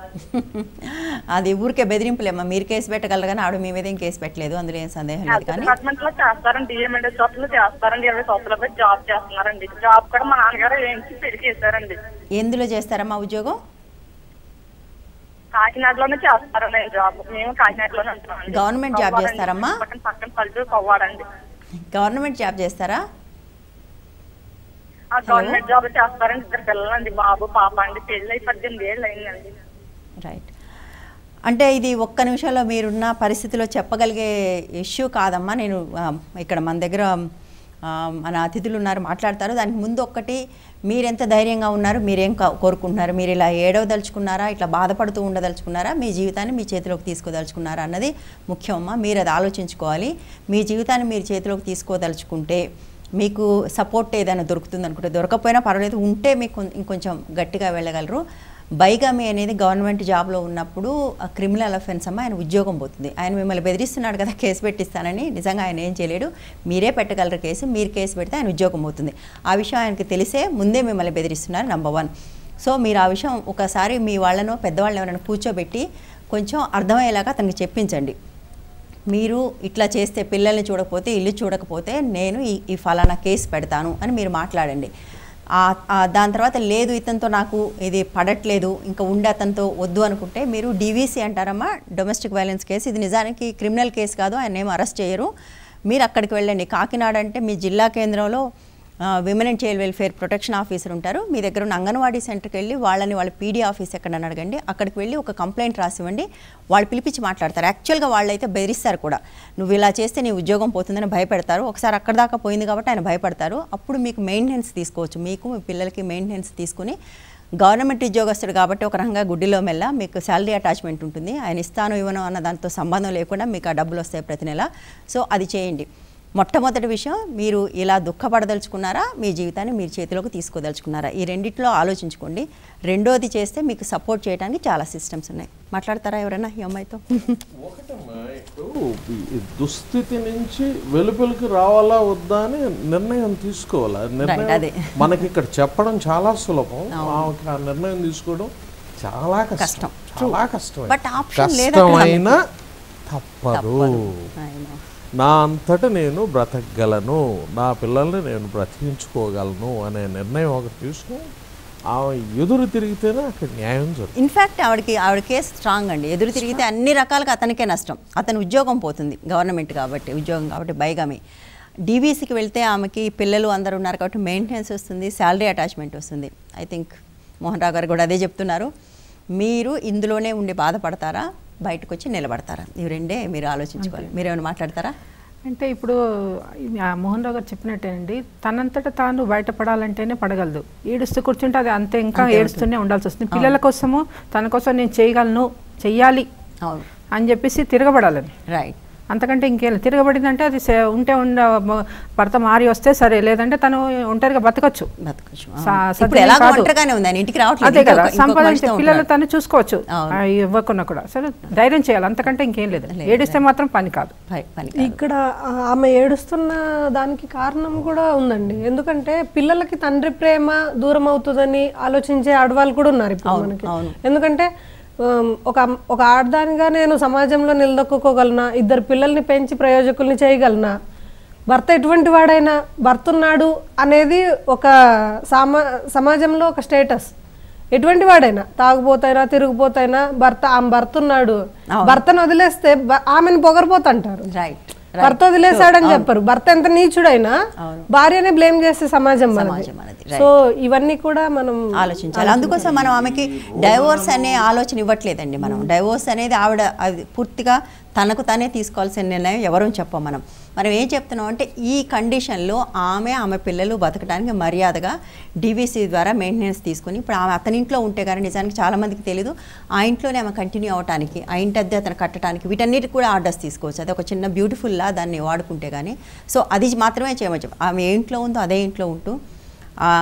అది ఊరికే బెదిరింపులేమ్మా, మీరు కేసు పెట్టగలరు కానీ ఆవిడ మీ మీద ఏం కేసు పెట్టలేదు, అందులో ఏం సందేహం లేదు. కానీ డిపార్ట్మెంట్ లో చేస్తారండి, డిఎంఎండ్ జాబ్లో చేస్తారండి, 20 సంవత్సరాలపై జాబ్ చేస్తున్నారండి. జాబ్ కూడా మా నాన్నగారు ఏంటి పెళ్లి చేశారండి. ఎందులో చేస్తారమ్మా ఉద్యోగం? కాకినాడలోనే చేస్తారండి జాబ్. మేము కాకినాడలోనే ఉంటామండి. గవర్నమెంట్ జాబ్ చేస్తారమ్మా? పక్కన పల్లెటూరు కొవ్వాడండి. గవర్నమెంట్ జాబ్ చేస్తారా? గవర్నమెంట్ జాబ్ చేస్తారండి. 2 పిల్లలండి, బాబు పాప అండి. పెళ్ళి 18 ఏళ్ళు అయిందండి. రైట్. అంటే ఇది ఒక్క నిమిషంలో మీరున్న పరిస్థితిలో చెప్పగలిగే ఇష్యూ కాదమ్మా. నేను ఇక్కడ మన దగ్గర మన అతిథులు ఉన్నారు, మాట్లాడతారు. దానికి ముందు ఒక్కటి, మీరెంత ధైర్యంగా ఉన్నారు, మీరేం కోరుకుంటున్నారు, మీరు ఇలా ఏడవదలుచుకున్నారా, ఇట్లా బాధపడుతూ ఉండదలుచుకున్నారా, మీ జీవితాన్ని మీ చేతిలోకి తీసుకోదలుచుకున్నారా అన్నది ముఖ్యమమ్మా. మీరు అది ఆలోచించుకోవాలి. మీ జీవితాన్ని మీరు చేతిలోకి తీసుకోదలుచుకుంటే మీకు సపోర్ట్ ఏదైనా దొరుకుతుంది అనుకుంటే, దొరకపోయినా పర్వాలేదు, ఉంటే మీకు ఇంకొంచెం గట్టిగా వెళ్ళగలరు. బైగామి అనేది గవర్నమెంట్ జాబ్లో ఉన్నప్పుడు క్రిమినల్ అఫెన్స్ అమ్మ, ఆయన ఉద్యోగం పోతుంది. ఆయన మిమ్మల్ని బెదిరిస్తున్నాడు కదా కేసు పెట్టిస్తానని, నిజంగా ఆయన ఏం చేయలేడు, మీరే పెట్టగలరు కేసు. మీరు కేసు పెడితే ఆయన ఉద్యోగం పోతుంది. ఆ విషయం ఆయనకి తెలిసే ముందే మిమ్మల్ని బెదిరిస్తున్నారు, నంబర్ 1. సో మీరు ఆ విషయం ఒకసారి మీ వాళ్ళనో పెద్దవాళ్ళని ఎవరైనా కూర్చోబెట్టి కొంచెం అర్థమయ్యేలాగా అతనికి చెప్పించండి. మీరు ఇట్లా చేస్తే, పిల్లల్ని చూడకపోతే, ఇల్లు చూడకపోతే నేను ఈ ఫలానా కేసు పెడతాను అని మీరు మాట్లాడండి. దాని తర్వాత లేదు ఇతనితో నాకు ఇది పడట్లేదు, ఇంకా ఉండే అతనితో వద్దు అనుకుంటే మీరు డీవీసీ అంటారమ్మా, డొమెస్టిక్ వైలెన్స్ కేసు. ఇది నిజానికి క్రిమినల్ కేసు కాదు, ఆయన ఏమో అరెస్ట్ చేయరు. మీరు అక్కడికి వెళ్ళండి. కాకినాడ అంటే మీ జిల్లా కేంద్రంలో women and child welfare protection officer ఉంటారు. మీ దగ్గర ఉన్న అంగన్వాడీ సెంటర్కి వెళ్ళి వాళ్ళ పీడీ ఆఫీస్ ఎక్కడని అడగండి. అక్కడికి వెళ్ళి ఒక కంప్లైంట్ రాసివ్వండి. వాళ్ళు పిలిపించి మాట్లాడతారు. యాక్చువల్గా వాళ్ళైతే బెదిరిస్తారు కూడా, నువ్వు ఇలా చేస్తే నీ ఉద్యోగం పోతుందని భయపెడతారు. ఒకసారి అక్కడ దాకా పోయింది కాబట్టి ఆయన భయపడతారు. అప్పుడు మీకు మెయింటెనెన్స్ తీసుకోవచ్చు. మీకు మీ పిల్లలకి మెయింటెనెన్స్ తీసుకుని, గవర్నమెంట్ ఉద్యోగస్తుడు కాబట్టి ఒక రకంగా గుడ్డిలో మెల్ల మీకు శాలరీ అటాచ్మెంట్ ఉంటుంది. ఆయన ఇస్తాను ఇవ్వను అన్న దాంతో సంబంధం లేకుండా మీకు ఆ డబ్బులు వస్తాయి ప్రతి నెల. సో అది చేయండి. మొట్టమొదటి విషయం, మీరు ఇలా దుఃఖపడదలుచుకున్నారా, మీ జీవితాన్ని మీరు చేతిలోకి తీసుకోదలుచుకున్నారా, ఈ రెండిట్లో ఆలోచించుకోండి. రెండోది చేస్తే మీకు సపోర్ట్ చేయడానికి చాలా సిస్టమ్స్ ఉన్నాయి. మాట్లాడతారా ఎవరైనా ఈ అమ్మాయితో? ఒకటమ్మా, ఇప్పుడు దుస్థితి నుంచి వెలుపలికి రావాలా వద్దా అని నిర్ణయం తీసుకోవాలి. నిర్ణయం మనకి ఇక్కడ చెప్పడం చాలా సులభం, ఆ నిర్ణయం తీసుకోవడం చాలా కష్టం. చాలా కష్టం. కష్టమైనా తప్పదు. నా అంతటా నేను బ్రతకగలను, నా పిల్లల్ని నేను బ్రతికించుకోగలను అనే నిర్ణయం ఒకటి తీసుకుని ఆమె ఎదురు తిరిగితేనే అక్కడ న్యాయం జరుగుతుంది. ఇన్ఫ్యాక్ట్ ఆవిడ కేసు స్ట్రాంగ్ అండి. ఎదురు తిరిగితే అన్ని రకాలుగా అతనికే నష్టం. అతని ఉద్యోగం పోతుంది, గవర్నమెంట్ కాబట్టి ఉద్యోగం కాబట్టి. బైగామి డీవీసీకి వెళ్తే ఆమెకి పిల్లలు అందరూ ఉన్నారు కాబట్టి మెయింటెనెన్స్ వస్తుంది, శాలరీ అటాచ్మెంట్ వస్తుంది. ఐ థింక్ మోహన్ రావు గారు కూడా అదే చెప్తున్నారు. మీరు ఇందులోనే ఉండి బాధపడతారా, బయటకు వచ్చి నిలబడతారా, ఇవి రెండే మీరు ఆలోచించుకోవాలి. మీరేమైనా మాట్లాడతారా? అంటే ఇప్పుడు మోహన్ రావు గారు చెప్పినట్టేనండి, తనంతటా తాను బయటపడాలంటేనే పడగలదు. ఏడుస్తూ కూర్చుంటే అది అంతే, ఇంకా ఏడుస్తూనే ఉండాల్సి వస్తుంది. పిల్లల కోసము, తన కోసం నేను చేయగలను, చెయ్యాలి అని చెప్పేసి తిరగబడాలని. రైట్. అంతకంటే ఇంకేం తిరగబడిందంటే అది ఉంటే భర్త మారి వస్తే సరే, లేదంటే తను ఒంటరిగా బతకచ్చు. అదే కదా, సంపాదించే పిల్లలు తను చూసుకోవచ్చు ఇవ్వకున్నా కూడా. సరే ధైర్యం చేయాలి, అంతకంటే ఇంకేం లేదు. ఏడిస్తే మాత్రం పని కాదు. ఇక్కడ ఆమె ఏడుస్తున్న దానికి కారణం కూడా ఉందండి. ఎందుకంటే పిల్లలకి తండ్రి ప్రేమ దూరం అవుతుందని ఆలోచించే ఆడవాళ్ళు కూడా ఉన్నారు ఇప్పుడు మనకి. ఎందుకంటే ఒక ఆడదానిగా నేను సమాజంలో నిలదొక్కుకోగలనా, 2 పిల్లల్ని పెంచి ప్రయోజకుల్ని చేయగలనా, భర్త ఎటువంటి వాడైనా భర్త ఉన్నాడు అనేది ఒక సమాజంలో ఒక స్టేటస్. ఎటువంటి వాడైనా, తాగుపోతైనా తిరుగుపోతైనా ఆమె భర్త ఉన్నాడు, భర్తను వదిలేస్తే ఆమెను పొగరపోతుంటారు. భర్త వదిలేశాడని చెప్పరు. భర్త ఎంత నీచుడైనా భార్యనే బ్లేమ్ చేసే సమాజం మనది. సో ఇవన్నీ కూడా మనం ఆలోచించాలి. అందుకోసం మనం ఆమెకి డైవోర్స్ అనే ఆలోచన ఇవ్వట్లేదండి. మనం డైవోర్స్ అనేది ఆవిడ అది పూర్తిగా తనకు తానే తీసుకోవాల్సిన నిర్ణయం, ఎవరూ చెప్పం. మనం ఏం చెప్తున్నాం అంటే, ఈ కండిషన్లో ఆమె పిల్లలు బతకడానికి మర్యాదగా డీవీసీ ద్వారా మెయింటెనెన్స్ తీసుకుని, ఇప్పుడు ఆమె అతని ఇంట్లో ఉంటే కానీ నిజానికి చాలామందికి తెలియదు, ఆ ఇంట్లోనే ఆమె కంటిన్యూ అవ్వడానికి, ఆ ఇంటి అద్దె అతను కట్టడానికి, వీటన్నిటికి కూడా ఆర్డర్స్ తీసుకోవచ్చు. అది ఒక చిన్న బ్యూటిఫుల్లా దాన్ని వాడుకుంటే కానీ. సో అది మాత్రమే చేయవచ్చు. ఆమె ఏ ఇంట్లో ఉందో అదే ఇంట్లో ఉంటూ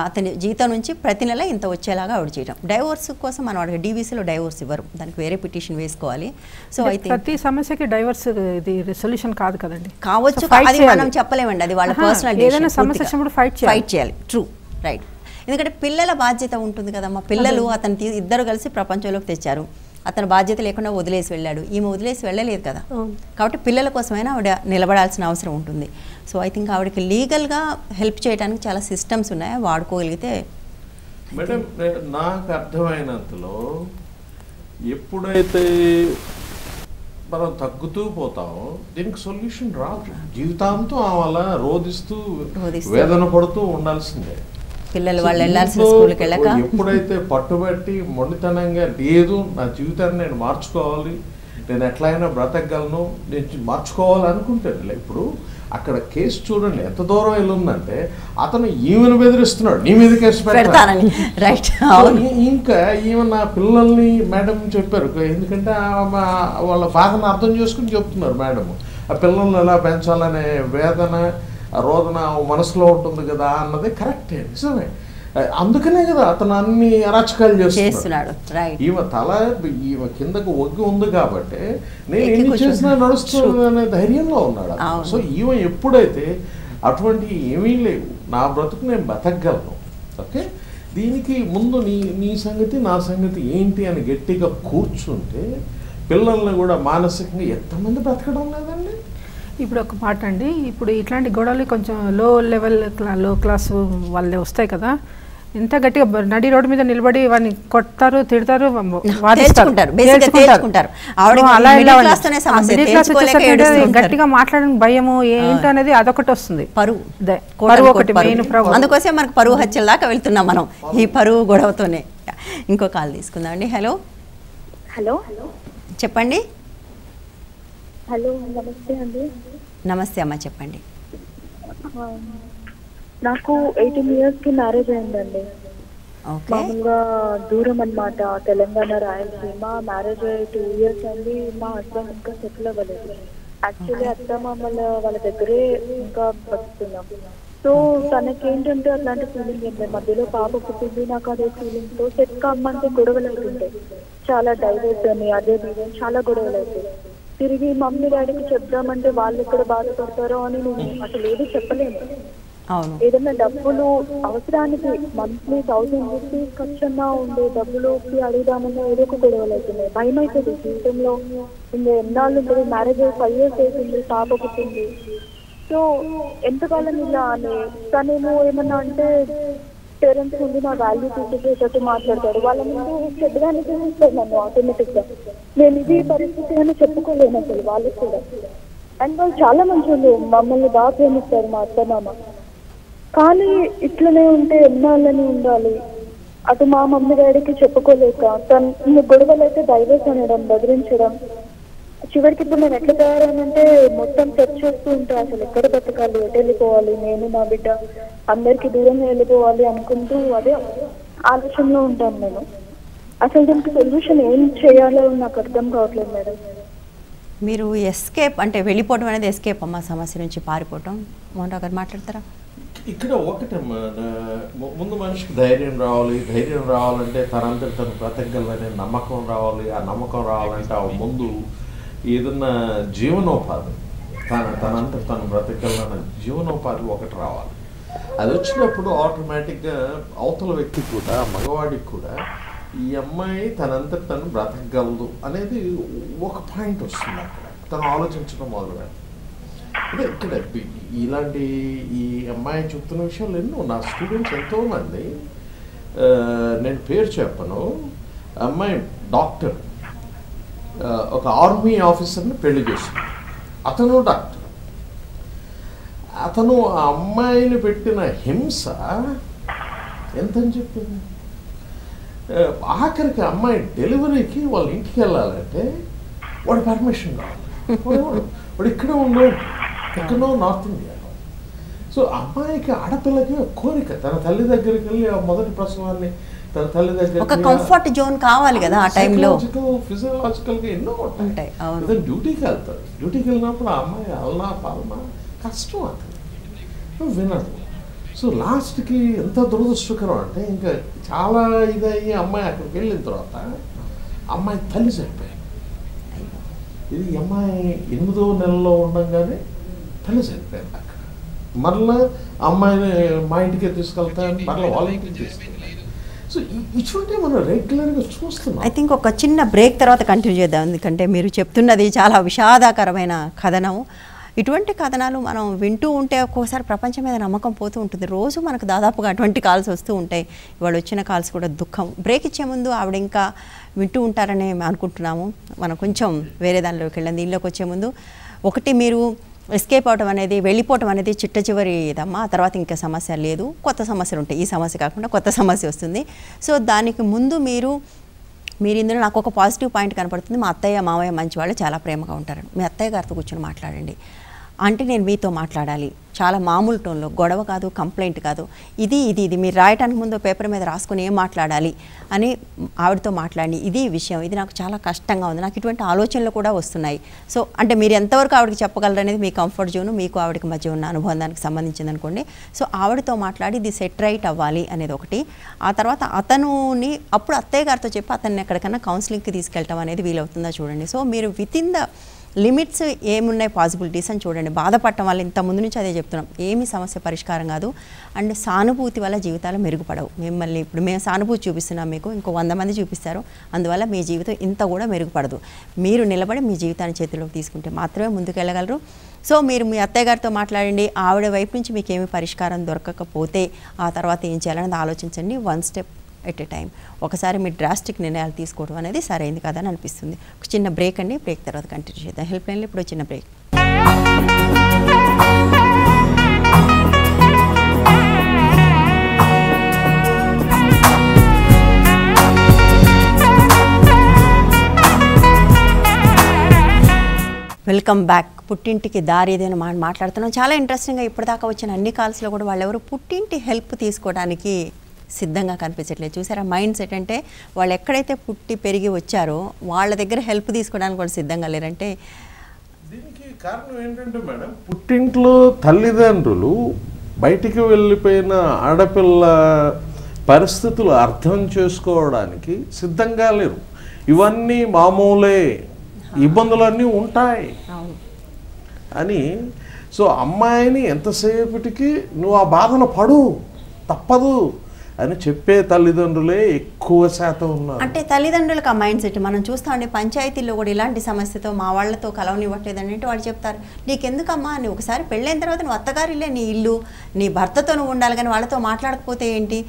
అతని జీతం నుంచి ప్రతి నెల ఇంత వచ్చేలాగా ఆవిడ చేయడం. డైవోర్స్ కోసం మనం అడిగే డీవీసీలో డైవోర్స్ ఇవ్వరు, దానికి వేరే పిటిషన్ వేసుకోవాలి. సో అయితే ప్రతి సమస్యకి డైవోర్స్ ఇది సొల్యూషన్ కాదు కదండి. కావచ్చు, అది మనం చెప్పలేమండి, అది వాళ్ళ పర్సనల్. ఏదైనా సమస్య వచ్చినప్పుడు ఫైట్ చేయాలి. ట్రూ. రైట్. ఎందుకంటే పిల్లల బాధ్యత ఉంటుంది కదమ్మా. పిల్లలు అతను ఇద్దరు కలిసి ప్రపంచంలోకి తెచ్చారు, అతను బాధ్యత లేకుండా వదిలేసి వెళ్ళాడు, ఈమె వదిలేసి వెళ్ళలేదు కదా. కాబట్టి పిల్లల కోసమైనా ఆవిడ నిలబడాల్సిన అవసరం ఉంటుంది. సో ఐ థింక్ ఆవిడకి లీగల్గా హెల్ప్ చేయడానికి చాలా సిస్టమ్స్ ఉన్నాయి, వాడుకోగలిగితే. మేడం నాకు అర్థమైనంతలో ఎప్పుడైతే మనం తగ్గుతూ పోతామో దీనికి సొల్యూషన్ రాదు. జీవితాంతం అలా రోధిస్తూ వేదన పడుతూ ఉండాల్సిందే. పిల్లలు వాళ్ళు వెళ్ళాల్సిన స్కూల్కి వెళ్ళక ఎప్పుడైతే పట్టుబట్టి మొండితనంగా లేదు నా జీవితాన్ని నేను మార్చుకోవాలి, నేను ఎట్లయినా బ్రతకగలను, నేను మార్చుకోవాలి అనుకుంటాను. ఇప్పుడు అక్కడ కేసు చూడండి ఎంత దూరం వెళ్ళుందంటే అతను ఈమెను బెదిరిస్తున్నాడు, నీ మీద కేసు పెడతానని. రైట్. ఇంకా ఈమె నా పిల్లల్ని మేడం చెప్పారు, ఎందుకంటే వాళ్ళ బాధను అర్థం చేసుకుని చెప్తున్నారు మేడం. ఆ పిల్లల్ని ఎలా పెంచాలనే వేదన రోదన మనసులో ఉంటుంది కదా అన్నది కరెక్టే, నిజమే. అందుకనే కదా అతను అన్ని అరాచకాలు చేస్తున్నాడు. ఈమె తల ఈమె కిందకు ఒగ్గి ఉంది కాబట్టి నేను ఎన్ని చేసినా నడుస్తుంది అనే ధైర్యంలో ఉన్నాడు. సో ఈమె ఎప్పుడైతే అటువంటి ఏమీ లేవు, నా బ్రతుకు నేను బతకగలను, ఓకే, దీనికి ముందు నీ సంగతి నా సంగతి ఏంటి అని గట్టిగా కూర్చుంటే పిల్లల్ని కూడా మానసికంగా ఎంతమంది బ్రతకడం లేదండి. ఇప్పుడు ఒక మాట అండి, ఇప్పుడు ఇట్లాంటి గొడవలు కొంచెం లో క్లాస్ వాళ్ళే వస్తాయి కదా, ఎంత గట్టిగా నడి రోడ్డు మీద నిలబడి వాడిని కొడతారు, తిడతారు, గట్టిగా మాట్లాడడానికి భయము ఏంటి అనేది అదొకటి వస్తుంది. పరువు ఒకటి మెయిన్. అందుకోసం మనకు పరువు హత్యల దాకా వెళ్తున్నాం మనం ఈ పరువు గొడవతోనే. ఇంకో కాల్ తీసుకుందాం అండి. హలో హలో చెప్పండి. హలో నమస్తే అండి. నమస్తే అమ్మా, చెప్పండి. నాకు 18 years కి మ్యారేజ్ అయిందండి. మామూలుగా దూరం అన్నమాట, తెలంగాణ రాయలసీమ. మ్యారేజ్ 2 years అండి. మా హస్బెండ్ ఇంకా సెటిల్ అవ్వలేదు. యాక్చువల్లీ అత్త మామల వాళ్ళ దగ్గరే ఇంకా బతుకుతున్నాం. సో తనకేంటంటే అట్లాంటి ఫీలింగ్ ఏంటి, మధ్యలో పాప పుట్టింది, నాకు అదే ఫీలింగ్ తో సెట్ కమ్మంటే గొడవలు అవుతుంటాయి, చాలా డైవర్స్ అని అదే చాలా గొడవలు అవుతాయి. తిరిగి మమ్మీ డాడీకి చెప్దామంటే వాళ్ళు ఎక్కడ బాధపడతారో అని నేను అసలు ఏది చెప్పలేను. ఏదైనా డబ్బులు అవసరానికి మంత్లీ 1000 rupees ఖర్చున్నా ఉండే డబ్బులుకి అడుగుదామన్నా ఏదో ఒక గొడవలు అవుతున్నాయి. భయం అవుతుంది జీవితంలో. ఇంకా ఎన్నాళ్ళు ఉంటుంది, మ్యారేజ్ 5 years అవుతుంది, పాప పుట్టింది. సో ఎంతకాలం ఇలా అని తనేమో ఏమన్నా అంటే పేరెంట్స్ ముందు నా వాల్యూ చూపించేటట్టు మాట్లాడతాడు, వాళ్ళ ముందు చెడ్డగానే చూపిస్తాడు నన్ను ఆటోమేటిక్ గా. నేను ఇది పరిస్థితి అని చెప్పుకోలేను అసలు వాళ్ళకి కూడా. అండ్ వాళ్ళు చాలా మంచి మమ్మల్ని బాగా ప్రేమిస్తారు మా అత్త మామ. కానీ ఇట్లనే ఉంటే ఎన్నాళ్ళని ఉండాలి. అటు మా మమ్మీ డాడీకి చెప్పుకోలేక తను గొడవలు అయితే డైవర్స్ అనడం, బెదిరించడం. చివరికి ఇప్పుడు నేను ఎట్లా తయారైనంటే మొత్తం సెర్చ్ చేస్తూ ఉంటా, అసలు ఎక్కడ బతకాలి, ఎటు వెళ్ళిపోవాలి, నేను నా బిడ్డ అందరికి దూరంగా వెళ్ళిపోవాలి అనుకుంటూ అదే ఆలోచనలో ఉంటాను నేను. అసలు దీనికి సొల్యూషన్ ఏం చేయాలో నాకు అర్థం కావట్లేదు మేడం. మీరు ఎస్కేప్ అంటే వెళ్ళిపోవడం అనేది ఎస్కేప్ అమ్మా, సమస్య నుంచి పారిపోవటం. మోహన్ రావు గారు మాట్లాడతారా? ఇక్కడ ఒకటమ్మా, ముందు మనిషికి ధైర్యం రావాలి. ధైర్యం రావాలంటే తనంతటి తను బ్రతకగలనే నమ్మకం రావాలి. ఆ నమ్మకం రావాలంటే ఆ ముందు ఏదన్నా జీవనోపాధి, తనంతటి తను బ్రతకగలన జీవనోపాధి ఒకటి రావాలి. అది వచ్చినప్పుడు ఆటోమేటిక్గా అవతల వ్యక్తి కూడా, మగవాడికి కూడా ఈ అమ్మాయి తనంతటి తను బ్రతకగలదు అనేది ఒక పాయింట్ వస్తుంది. అక్కడ తను ఆలోచించడం మొదలుపెట్టాలి. అంటే ఇక్కడ ఇలాంటి ఈ అమ్మాయి చెప్తున్న విషయాలు ఎన్నో, నా స్టూడెంట్స్ ఎంతోమంది, నేను పేరు చెప్పను, అమ్మాయి డాక్టర్, ఒక ఆర్మీ ఆఫీసర్ని పెళ్లి చేస్తుంది. అతను డాక్టర్. అతను ఆ అమ్మాయిని పెట్టిన హింస ఎంతని చెప్పింది. ఆఖరికి అమ్మాయి డెలివరీకి వాళ్ళ ఇంటికి వెళ్ళాలంటే వాడు పర్మిషన్ కావాలి. వాడు ఇక్కడే ఉన్నాడు, ఎక్కడో నార్త్ ఇండియాలో. సో అమ్మాయికి ఆడపిల్లకి కోరిక తన తల్లి దగ్గరికి వెళ్ళి ఆ మొదటి ప్రసవాన్ని తన తల్లి దగ్గర ఒక కంఫర్ట్ జోన్ కావాలి కదా ఆ టైంలో. ఫిజియలాజికల్గా ఎన్నో ఉంటాయి. డ్యూటీకి వెళ్తారు. డ్యూటీకి వెళ్ళినప్పుడు ఆ అమ్మాయి అల్నా పాలనా కష్టం అతను వినదు. సో లాస్ట్కి ఎంత దురదృష్టకరం అంటే ఇంకా చాలా ఇదయ్యి అమ్మాయి అక్కడికి వెళ్ళిన తర్వాత అమ్మాయి తల్లి చనిపోయింది. ఇది అమ్మాయి 8వ నెలలో ఉండగానే తల్లి చనిపోయింది అక్కడ. మరలా అమ్మాయిని మా ఇంటికే తీసుకెళ్తా అని మరలా వాళ్ళ ఇంటికి తీసుకెళ్తాను. సో ఇటువంటి మనం రెగ్యులర్గా చూస్తున్నాం. ఐ థింక్ ఒక చిన్న బ్రేక్ తర్వాత కంటిన్యూ చేద్దాం, ఎందుకంటే మీరు చెప్తున్నది చాలా విషాదకరమైన కథనం. ఇటువంటి కథనాలు మనం వింటూ ఉంటే ఒక్కోసారి ప్రపంచం మీద నమ్మకం పోతూ ఉంటుంది. రోజు మనకు దాదాపుగా అటువంటి కాల్స్ వస్తూ ఉంటాయి. ఇవాళ వచ్చిన కాల్స్ కూడా దుఃఖం. బ్రేక్ ఇచ్చే ముందు ఆవిడ ఇంకా వింటూ ఉంటారని అనుకుంటున్నాము. మనం కొంచెం వేరే దానిలోకి వెళ్ళాం. దీనిలోకి వచ్చే ముందు ఒకటి, మీరు ఎస్కేప్ అవడం అనేది, వెళ్ళిపోవటం అనేది చిట్ట చివరి ఇదమ్మా. ఆ తర్వాత ఇంకా సమస్య లేదు, కొత్త సమస్యలు ఉంటాయి. ఈ సమస్య కాకుండా కొత్త సమస్య వస్తుంది. సో దానికి ముందు మీరు ఇందులో నాకు ఒక పాజిటివ్ పాయింట్ కనపడుతుంది. మా అత్తయ్య మామయ్య మంచి వాళ్ళు, చాలా ప్రేమగా ఉంటారు. మీ అత్తయ్య గారితో కూర్చొని మాట్లాడండి. అంటే నేను మీతో మాట్లాడాలి, చాలా మామూలు టోన్లో, గొడవ కాదు, కంప్లైంట్ కాదు, ఇది మీరు రాయటానికి ముందు పేపర్ మీద రాసుకొని ఏం మాట్లాడాలి అని ఆవిడతో మాట్లాడి, ఇది విషయం, ఇది నాకు చాలా కష్టంగా ఉంది, నాకు ఇటువంటి ఆలోచనలు కూడా వస్తున్నాయి. సో అంటే మీరు ఎంతవరకు ఆవిడకి చెప్పగలరు అనేది మీ కంఫర్ట్ జోను, మీకు ఆవిడకి మధ్య ఉన్న అనుబంధానికి సంబంధించింది అనుకోండి. సో ఆవిడతో మాట్లాడి ఇది సెట్ రైట్ అవ్వాలి అనేది ఒకటి. ఆ తర్వాత అతనుని అప్పుడు అత్తయ్య గారితో చెప్పి అతన్ని ఎక్కడికన్నా కౌన్సిలింగ్కి తీసుకెళ్ళటం అనేది వీలవుతుందా చూడండి. సో మీరు విత్ ఇన్ ద లిమిట్స్ ఏమున్నాయి పాసిబిలిటీస్ అని చూడండి. బాధపడటం వల్ల ఇంత ముందు నుంచి అదే చెప్తున్నాం, ఏమీ సమస్య పరిష్కారం కాదు. అండ్ సానుభూతి వల్ల జీవితాలు మెరుగుపడవు. మిమ్మల్ని ఇప్పుడు మేము సానుభూతి చూపిస్తున్నాం, మీకు ఇంకో 100 మంది చూపిస్తారు, అందువల్ల మీ జీవితం ఇంత కూడా మెరుగుపడదు. మీరు నిలబడి మీ జీవితాన్ని చేతిలోకి తీసుకుంటే మాత్రమే ముందుకెళ్ళగలరు. సో మీరు మీ అత్తయ్య గారితో మాట్లాడండి. ఆవిడ వైపు నుంచి మీకు ఏమి పరిష్కారం దొరకకపోతే ఆ తర్వాత ఏం చేయాలనేది ఆలోచించండి. 1 స్టెప్ ఎట్ ఏ టైం. ఒకసారి మీరు డ్రాస్టిక్ నిర్ణయాలు తీసుకోవడం అనేది సరైంది కాదని అనిపిస్తుంది. ఒక చిన్న బ్రేక్ అండి, బ్రేక్ తర్వాత కంటిన్యూ చేద్దాం. హెల్ప్ లైన్లో ఇప్పుడు చిన్న బ్రేక్. Welcome back. పుట్టింటికి దారి ఏదైనా మాట్లాడుతున్నాం. చాలా ఇంట్రెస్టింగ్గా ఇప్పటిదాకా వచ్చిన అన్ని కాల్స్లో కూడా వాళ్ళు ఎవరు పుట్టింటి హెల్ప్ తీసుకోవడానికి సిద్ధంగా కనిపించట్లేదు. చూసారా మైండ్ సెట్ అంటే, వాళ్ళు ఎక్కడైతే పుట్టి పెరిగి వచ్చారో వాళ్ళ దగ్గర హెల్ప్ తీసుకోవడానికి వాళ్ళు సిద్ధంగా లేరంటే దీనికి కారణం ఏంటంటే మేడం, పుట్టింట్లో తల్లిదండ్రులు బయటికి వెళ్ళిపోయిన ఆడపిల్ల పరిస్థితులు అర్థం చేసుకోవడానికి సిద్ధంగా లేరు. ఇవన్నీ మామూలే, ఇబ్బందులన్నీ ఉంటాయి అని. సో అమ్మాయిని ఎంతసేపటికి నువ్వు ఆ బాధను పడు, తప్పదు అని చెప్పే తల్లిదండ్రులే ఎక్కువ శాతం ఉన్నారు. అంటే తల్లిదండ్రులకు ఆ మైండ్ సెట్ మనం చూస్తామండి. పంచాయతీల్లో కూడా ఇలాంటి సమస్యతో మా వాళ్ళతో కలవనివ్వట్లేదు అంటే వాళ్ళు చెప్తారు, నీకెందుకమ్మా, నువ్వు ఒకసారి పెళ్ళైన తర్వాత నువ్వు అత్తగారిలే నీ ఇల్లు, నీ భర్తతో నువ్వు ఉండాలి, కానీ వాళ్ళతో మాట్లాడకపోతే ఏంటి,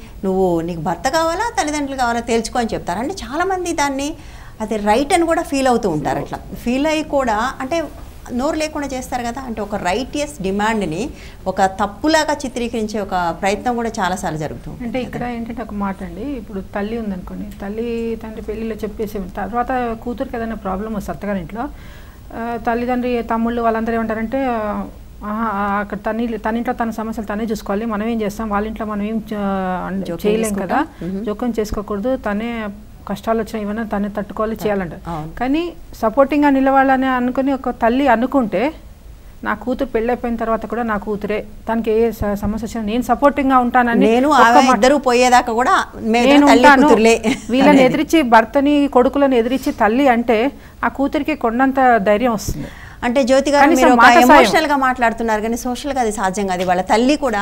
నీకు భర్త కావాలా తల్లిదండ్రులు కావాలా తేల్చుకో అని చెప్తారు. అంటే చాలామంది దాన్ని అది రైట్ అని కూడా ఫీల్ అవుతూ ఉంటారు. అట్లా ఫీల్ అయ్యి కూడా అంటే నోరు లేకుండా చేస్తారు కదా. అంటే ఒక రైటియస్ డిమాండ్ని ఒక తప్పులాగా చిత్రీకరించే ఒక ప్రయత్నం కూడా చాలాసార్లు జరుగుతుంది. అంటే ఇక్కడ ఏంటంటే ఒక మాట అండి, ఇప్పుడు తల్లి ఉందనుకోండి, తల్లి తండ్రి పెళ్ళిలో చెప్పేసి తర్వాత కూతురికి ఏదైనా ప్రాబ్లం వస్తుంది అత్తగారింట్లో, తల్లిదండ్రి తమ్ముళ్ళు వాళ్ళందరూ ఏమంటారంటే, అక్కడ తనింట్లో తన సమస్యలు తనే చూసుకోవాలి, మనం ఏం చేస్తాం, వాళ్ళ ఇంట్లో మనం ఏం చేయలేం కదా, జోక్యం చేసుకోకూడదు, తనే కష్టాలు వచ్చినా ఏమైనా తనే తట్టుకోవాలి, చేయాలంట. కానీ సపోర్టింగ్గా నిలవాలని అనుకుని ఒక తల్లి అనుకుంటే, నా కూతురు పెళ్ళైపోయిన తర్వాత కూడా నా కూతురే, తనకి ఏ సమస్య వచ్చినా నేను సపోర్టింగ్గా ఉంటానని, ఇద్దరు పోయేదాకా కూడా నేను ఉంటాను, వీళ్ళని ఎదిరించి భర్తని కొడుకులను ఎదిరించి తల్లి అంటే ఆ కూతురికి కొండంత ధైర్యం వస్తుంది. అంటే జ్యోతి గారు మీరు ఎమోషనల్ గా మాట్లాడుతున్నారు, కానీ సోషల్ గా అది సాధ్యం కాదు. వాళ్ళ తల్లి కూడా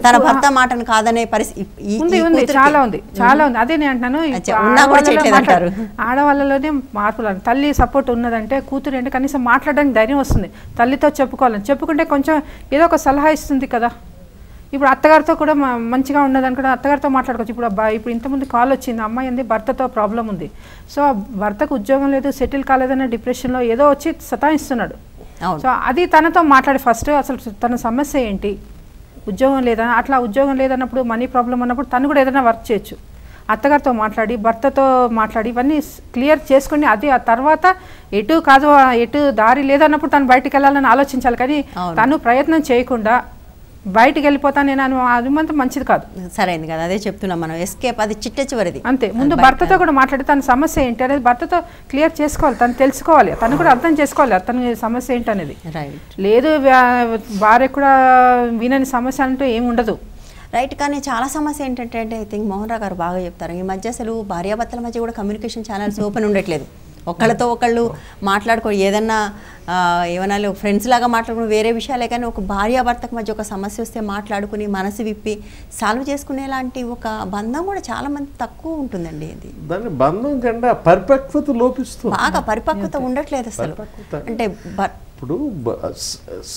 తన భర్త మాటను కాదనే పరిస్థితి చాలా ఉంది. అదే నేను అంటున్నాను, ఆడవాళ్ళలోనే మార్పులు. తల్లి సపోర్ట్ ఉన్నదంటే కూతురు అంటే కనీసం మాట్లాడడానికి ధైర్యం వస్తుంది, తల్లితో చెప్పుకోవాలని, చెప్పుకుంటే కొంచెం ఏదో ఒక సలహా ఇస్తుంది కదా. ఇప్పుడు అత్తగారితో కూడా మంచిగా ఉన్నదని కూడా అత్తగారితో మాట్లాడుకోవచ్చు. ఇప్పుడు ఇంతకుముందు కాల్ వచ్చింది, అమ్మాయి ఉంది భర్తతో ప్రాబ్లం ఉంది, సో భర్తకు ఉద్యోగం లేదు, సెటిల్ కాలేదన్న డిప్రెషన్లో ఏదో వచ్చి సతాయిస్తున్నాడు. సో అది తనతో మాట్లాడి ఫస్ట్ అసలు తన సమస్య ఏంటి, ఉద్యోగం లేదా, అట్లా ఉద్యోగం లేదన్నప్పుడు మనీ ప్రాబ్లం అన్నప్పుడు తను కూడా ఏదైనా వర్క్ చేయొచ్చు. అత్తగారితో మాట్లాడి భర్తతో మాట్లాడి ఇవన్నీ క్లియర్ చేసుకుని, అది ఆ తర్వాత ఎటు కాదు ఎటు దారి లేదన్నప్పుడు తను బయటికి వెళ్ళాలని ఆలోచించాలి. కానీ తను ప్రయత్నం చేయకుండా బయటికి వెళ్ళిపోతాను నేను, అది మాత్రం మంచిది కాదు, సరైనది కాదు. అదే చెప్తున్నాం మనం, ఎస్కేప్ అది చిట్ట చివరిది. అంతే, ముందు భర్తతో కూడా మాట్లాడి తన సమస్య ఏంటి అనేది భర్తతో క్లియర్ చేసుకోవాలి, తను తెలుసుకోవాలి, తను కూడా అర్థం చేసుకోవాలి తన సమస్య ఏంటి అనేది. లేదు భార్య కూడా వినని సమస్య అంటూ ఏమి ఉండదు. రైట్. కానీ చాలా సమస్య ఏంటంటే, ఐ థింక్ మోహన్ రావు గారు బాగా చెప్తారు, ఈ మధ్య అసలు భార్యాభర్తల మధ్య కూడా కమ్యూనికేషన్ ఛానల్స్ ఓపెన్ ఉండట్లేదు. ఒకళ్ళతో ఒకళ్ళు ఏదన్నా ఏమన్నా ఫ్రెండ్స్ లాగా మాట్లాడుకుని వేరే విషయాలే, కానీ ఒక భార్యాభర్తకు మధ్య ఒక సమస్య వస్తే మాట్లాడుకుని మనసు విప్పి సాల్వ్ చేసుకునేలాంటి ఒక బంధం కూడా చాలా మంది తక్కువ ఉంటుందండి. అది దాని బంధం కంటే పరిపక్వత లోపిస్తుంది, బాగా పరిపక్వత ఉండట్లేదు అసలు. అంటే ఇప్పుడు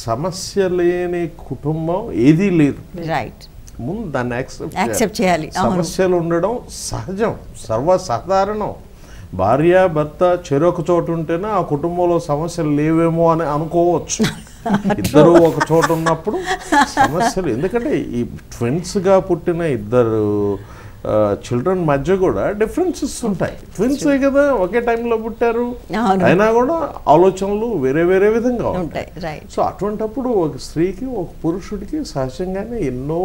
సమస్య లేని కుటుంబం ఏదీ లేదు. రైట్, ముందు దాన్ని యాక్సెప్ట్ చేయాలి. సమస్యలు ఉండడం సహజం, సర్వసాధారణం. భార్య భర్త చెరొక చోటు ఉంటేనే ఆ కుటుంబంలో సమస్యలు లేవేమో అని అనుకోవచ్చు. ఇద్దరు ఒక చోట ఉన్నప్పుడు సమస్యలు, ఎందుకంటే ఈ ట్విన్స్గా పుట్టిన ఇద్దరు చిల్డ్రన్ మధ్య కూడా డిఫరెన్సెస్ ఉంటాయి. ట్విన్సే కదా, ఒకే టైంలో పుట్టారు, అయినా కూడా ఆలోచనలు వేరే వేరే విధంగా ఉంటాయి. సో అటువంటప్పుడు ఒక స్త్రీకి ఒక పురుషుడికి సహజంగానే ఎన్నో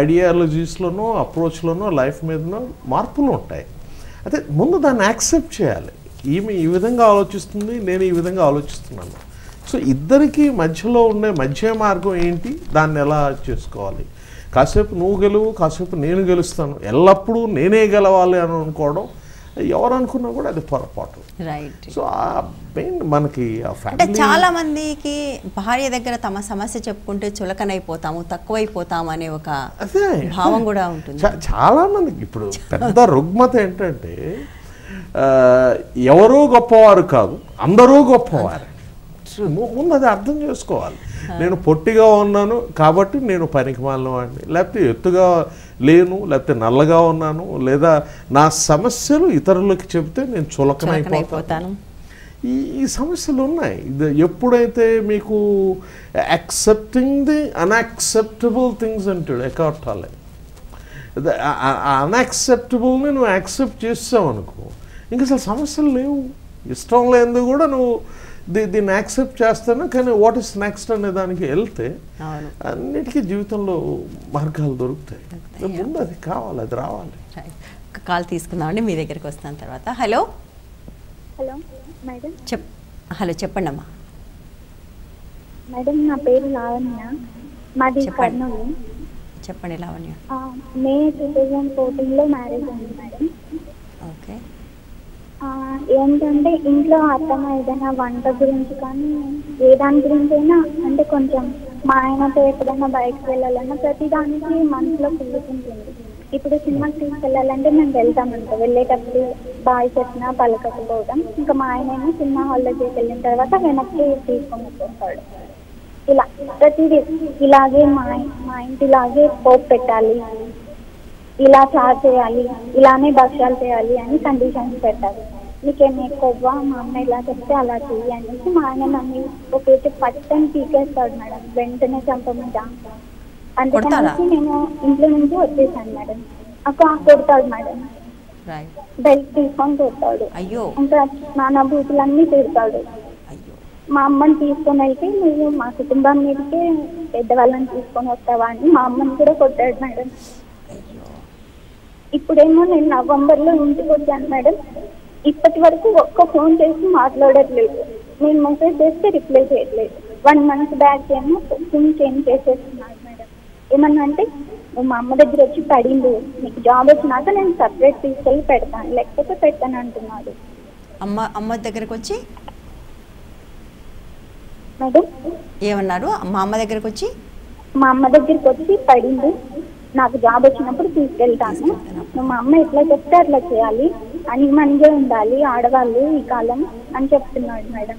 ఐడియాలజీస్లోనో అప్రోచ్లోనో లైఫ్ మీదనో మార్పులు ఉంటాయి. అయితే ముందు దాన్ని యాక్సెప్ట్ చేయాలి. ఈమె ఈ విధంగా ఆలోచిస్తుంది, నేను ఈ విధంగా ఆలోచిస్తున్నాను. సో ఇద్దరికి మధ్యలో ఉండే మధ్య మార్గం ఏంటి, దాన్ని ఎలా చేసుకోవాలి. కాసేపు నువ్వు గెలువు, కాసేపు నేను గెలుస్తాను, ఎల్లప్పుడూ నేనే గెలవాలి అని అనుకోవడం ఎవరు అనుకున్నా కూడా అది పొరపాటు. రైట్. సో మెయిన్ మనకి అంటే చాలా మందికి భార్య దగ్గర తమ సమస్య చెప్పుకుంటే చులకనైపోతాము, తక్కువైపోతాము అనే ఒక భావం కూడా ఉంటుంది చాలా మందికి. ఇప్పుడు పెద్ద రుగ్మత ఏంటంటే ఎవరూ గొప్పవారు కాదు, అందరూ గొప్పవారు. ముందు అది అర్థం చేసుకోవాలి. నేను పొట్టిగా ఉన్నాను కాబట్టి నేను పనికి మాలినవాడిని, లేకపోతే ఎత్తుగా లేను, లేకపోతే నల్లగా ఉన్నాను, లేదా నా సమస్యలు ఇతరులకు చెబితే నేను చులకనైపోతాను. ఈ సమస్యలు ఉన్నాయి. ఎప్పుడైతే మీకు యాక్సెప్టింగ్ ది అన్యాక్సెప్టబుల్ థింగ్స్ అంటాడు ఎకార్ట్ టాలే, అన్యాక్సెప్టబుల్ని నువ్వు యాక్సెప్ట్ చేసావు అనుకో, ఇంక అసలు సమస్యలు లేవు. ఇష్టం లేనిది కూడా నువ్వు దీన్ని యాక్సెప్ట్ చేస్తాను, కానీ వాట్ ఇస్ నెక్స్ట్ అనే దానికి వెళ్తే అన్నిటికీ జీవితంలో మార్గాలు దొరుకుతాయి. ముందు అది కావాలి, అది రావాలి. కాల్ తీసుకుందామండి, మీ దగ్గరికి వస్తాను తర్వాత. Hello hello madam. హలో చెప్పండి అమ్మా. మేడం నా పేరు లావణ్య, మాది కర్నూలు. చెప్పండి లావణ్య. మే 2014లో మ్యారేజ్ అయింది మేడం. ఓకే. ఏంటంటే ఇంట్లో అత్తమ్మ ఏదైనా వంట గురించి కానీ ఏ దాని గురించి అయినా, అంటే కొంచెం మా ఆయనతో ఎప్పుడైనా బయటకు వెళ్ళాలన్నా ప్రతిదానికి మనసులో కుళ్ళుకుంటుంది. ఇప్పుడు సినిమాకి తీసుకెళ్ళాలంటే మేము వెళ్తామంట, వెళ్ళేటప్పుడు బాయ్ చెప్పినా పలకకపోవడం, ఇంకా మా ఆయన సినిమా హాల్లో తీసుకెళ్ళిన తర్వాత వెనక్కి తీసుకొని వచ్చేస్తాడు. ఇలా ప్రతిదీ ఇలాగే మా ఇంటిలాగే పోపు పెట్టాలి, ఇలా చారు చేయాలి, ఇలానే భక్ష్యాలు చేయాలి అని కండిషన్స్ పెట్టాలి. నీకేమి ఎక్కువ మా అమ్మ ఇలా చెప్తే అలా చెయ్యి అనేసి మా ఆయన నన్ను ఒకటి పట్టని పీకేస్తాడు మేడం, వెంటనే చంపమంటా. అందుకనేసి నేను ఇంట్లో నుంచి వచ్చేసాను మేడం. అక్క కొడతాడు మేడం, బెల్ట్ తీసుకొని కొడతాడు, ఇంకా స్నానభూతులన్నీ తిడతాడు. మా అమ్మని తీసుకొని వెళ్తే నువ్వు మా కుటుంబం మీదకే పెద్దవాళ్ళని తీసుకొని వస్తావా అని మా అమ్మని కూడా కొట్టాడు మేడం. ఇప్పుడేమో నేను నవంబర్లో ఇంటికి వచ్చాను మేడం. ఇప్పటి వరకు ఒక్క ఫోన్ చేసి మాట్లాడట్లేదు, నేను మెసేజ్ చేస్తే రిప్లై చేయట్లేదు. 1 month బ్యాక్ ఏమో సిమ్ చేంజ్ చేసేస్తున్నాను మేడం. ఏమన్నా అంటే మా అమ్మ దగ్గర వచ్చి పడింది, నీకు జాబ్ వచ్చినాక నేను సపరేట్ తీసుకెళ్ళి పెడతాను, లేకపోతే పెట్టాను అంటున్నాడు. అమ్మ దగ్గరకు వచ్చి మేడం ఏమన్నారు? మా అమ్మ దగ్గరకు వచ్చి పడింది, నాకు జాబ్ వచ్చినప్పుడు తీసుకెళ్తాను, నువ్వు మా అమ్మ ఎట్లా చెప్తే అట్లా చేయాలి, అని మనగే ఉండాలి ఆడవాళ్ళు ఈ కాలం అని చెప్తున్నాడు మేడం.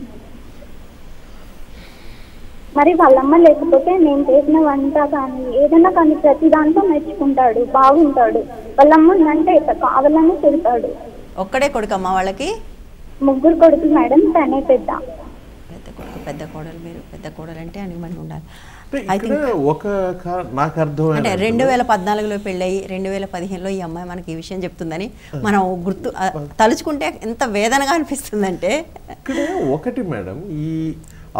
మరి వాళ్ళమ్మ లేకపోతే నేను చేసిన వంట కానీ ఏదైనా కానీ ప్రతి దాంట్లో మెచ్చుకుంటాడు, బాగుంటాడు. వాళ్ళమ్మ ఉందంటే కావాలని తిడతాడు. ఒక్కడే కొడుకమ్మా వాళ్ళకి? 3 కొడుకులు మేడం, తనే పెద్ద కోడలు. మీరు పెద్ద కోడలు అంటే అనిమని ఉండాలి. నాకు అర్థం అంటే 2014లో పెళ్ళయి 2015లో ఈ అమ్మాయి మనకి ఈ విషయం చెప్తుందని మనం తలుచుకుంటే ఎంత వేదనగా అనిపిస్తుందంటే. ఇక్కడ ఒకటి మేడం, ఈ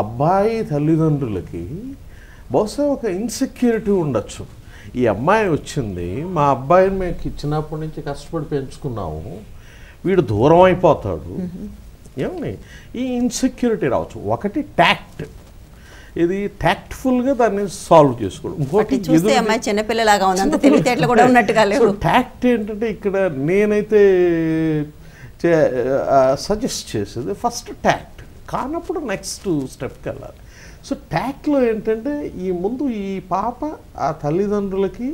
అబ్బాయి తల్లిదండ్రులకి బహుశా ఒక ఇన్సెక్యూరిటీ ఉండొచ్చు. ఈ అమ్మాయి వచ్చింది, మా అబ్బాయిని మేము చిన్నప్పటి నుంచి కష్టపడి పెంచుకున్నాము, వీడు దూరం అయిపోతాడు, ఏమని ఈ ఇన్సెక్యూరిటీ రావచ్చు. ఒకటి ట్యాక్ట్, ఇది ట్యాక్ట్ఫుల్గా దాన్ని సాల్వ్ చేసుకోవడం. ఇంకోటి చిన్నపిల్లలాగా ఉంది, తెలివితేటలు కూడా ఉన్నట్టుగా లేవు. ట్యాక్ట్ ఏంటంటే ఇక్కడ నేనైతే సజెస్ట్ చేసేది ఫస్ట్ ట్యాక్ట్, కానప్పుడు నెక్స్ట్ స్టెప్కి వెళ్ళాలి. సో ట్యాక్ట్లో ఏంటంటే ముందు ఈ పాప ఆ తల్లిదండ్రులకి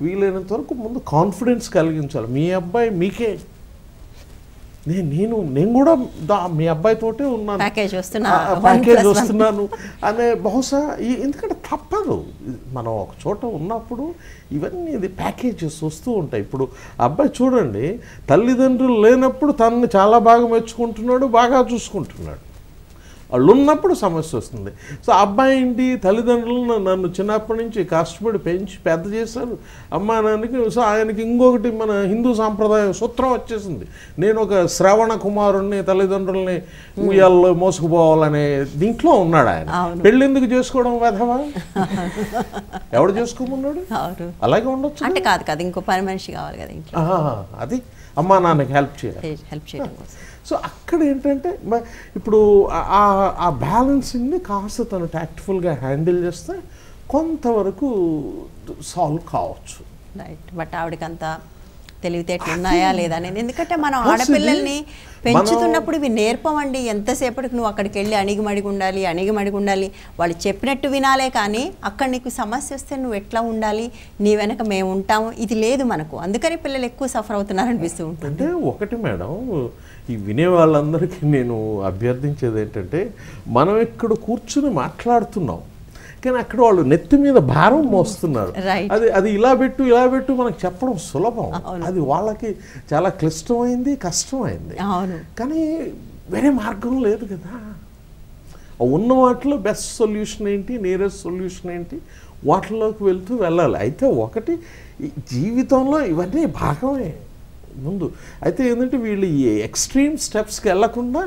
వీలైనంత వరకు ముందు కాన్ఫిడెన్స్ కలిగించాలి. మీ అబ్బాయి మీకే, నేను కూడా మీ అబ్బాయితోటే ఉన్నాను, ప్యాకేజ్ వస్తున్నాను అనే బహుశా ఎందుకంటే తప్పదు. మనం ఒక చోట ఉన్నప్పుడు ఇవన్నీ ఇది ప్యాకేజెస్ వస్తూ ఉంటాయి. ఇప్పుడు అబ్బాయి చూడండి, తల్లిదండ్రులు లేనప్పుడు తనని చాలా బాగా మెచ్చుకుంటున్నాడు, బాగా చూసుకుంటున్నాడు. వాళ్ళు ఉన్నప్పుడు సమస్య వస్తుంది. సో అబ్బాయి ఏంటి, తల్లిదండ్రులు నన్ను చిన్నప్పటి నుంచి కష్టపడి పెంచి పెద్ద చేశారు అమ్మా నాన్నకి. సో ఆయనకి ఇంకొకటి మన హిందూ సాంప్రదాయ సూత్రం వచ్చేసింది, నేను ఒక శ్రవణ కుమారుణ్ణి, తల్లిదండ్రుల్ని ఉయ్యాల్లో మోసుకుపోవాలనే దీంట్లో ఉన్నాడు ఆయన. పెళ్ళి ఎందుకు చేసుకోవడం వెధవా, ఎవడు చేసుకోమన్నాడు? అలాగే ఉండొచ్చు అంటే కాదు ఇంకో పని మనిషి కావాలి కదా, అది అమ్మా నాన్నకి హెల్ప్ చేయడం. సో అక్కడ ఏంటంటే ఇప్పుడు ఆ బ్యాలెన్సింగ్ని కాస్త తను ట్యాక్ట్ఫుల్గా హ్యాండిల్ చేస్తే కొంతవరకు సాల్వ్ కావచ్చు. రైట్. బట్ ఆవిడకి అంత తెలివితేటలు ఉన్నాయా లేదా అనేది, ఎందుకంటే మనం ఆడపిల్లల్ని పెంచుతున్నప్పుడు ఇవి నేర్పమండి. ఎంతసేపటికి నువ్వు అక్కడికి వెళ్ళి అణిగిమడిగి ఉండాలి, వాళ్ళు చెప్పినట్టు వినాలే, కానీ అక్కడ నీకు సమస్య వస్తే నువ్వు ఎట్లా ఉండాలి, నీ వెనక మేము ఉంటాము, ఇది లేదు మనకు. అందుకని పిల్లలు ఎక్కువ సఫర్ అవుతున్నారు అనిపిస్తూ ఉంటుంది. అంటే ఒకటి మేడం, ఈ వినే వాళ్ళందరికీ నేను అభ్యర్థించేది ఏంటంటే, మనం ఇక్కడ కూర్చుని మాట్లాడుతున్నాం కానీ అక్కడ వాళ్ళు నెత్తి మీద భారం మోస్తున్నారు. అది ఇలా పెట్టు మనకు చెప్పడం సులభం, అది వాళ్ళకి చాలా క్లిష్టమైంది, కష్టమైంది. కానీ వేరే మార్గం లేదు కదా. ఉన్న వాటిలో బెస్ట్ సొల్యూషన్ ఏంటి, నియరెస్ట్ సొల్యూషన్ ఏంటి, వాటిలోకి వెళ్ళాలి. అయితే ఒకటి జీవితంలో ఇవన్నీ భాగమే ముందు. అయితే ఏంటంటే వీళ్ళు ఈ ఎక్స్ట్రీమ్ స్టెప్స్కి వెళ్లకుండా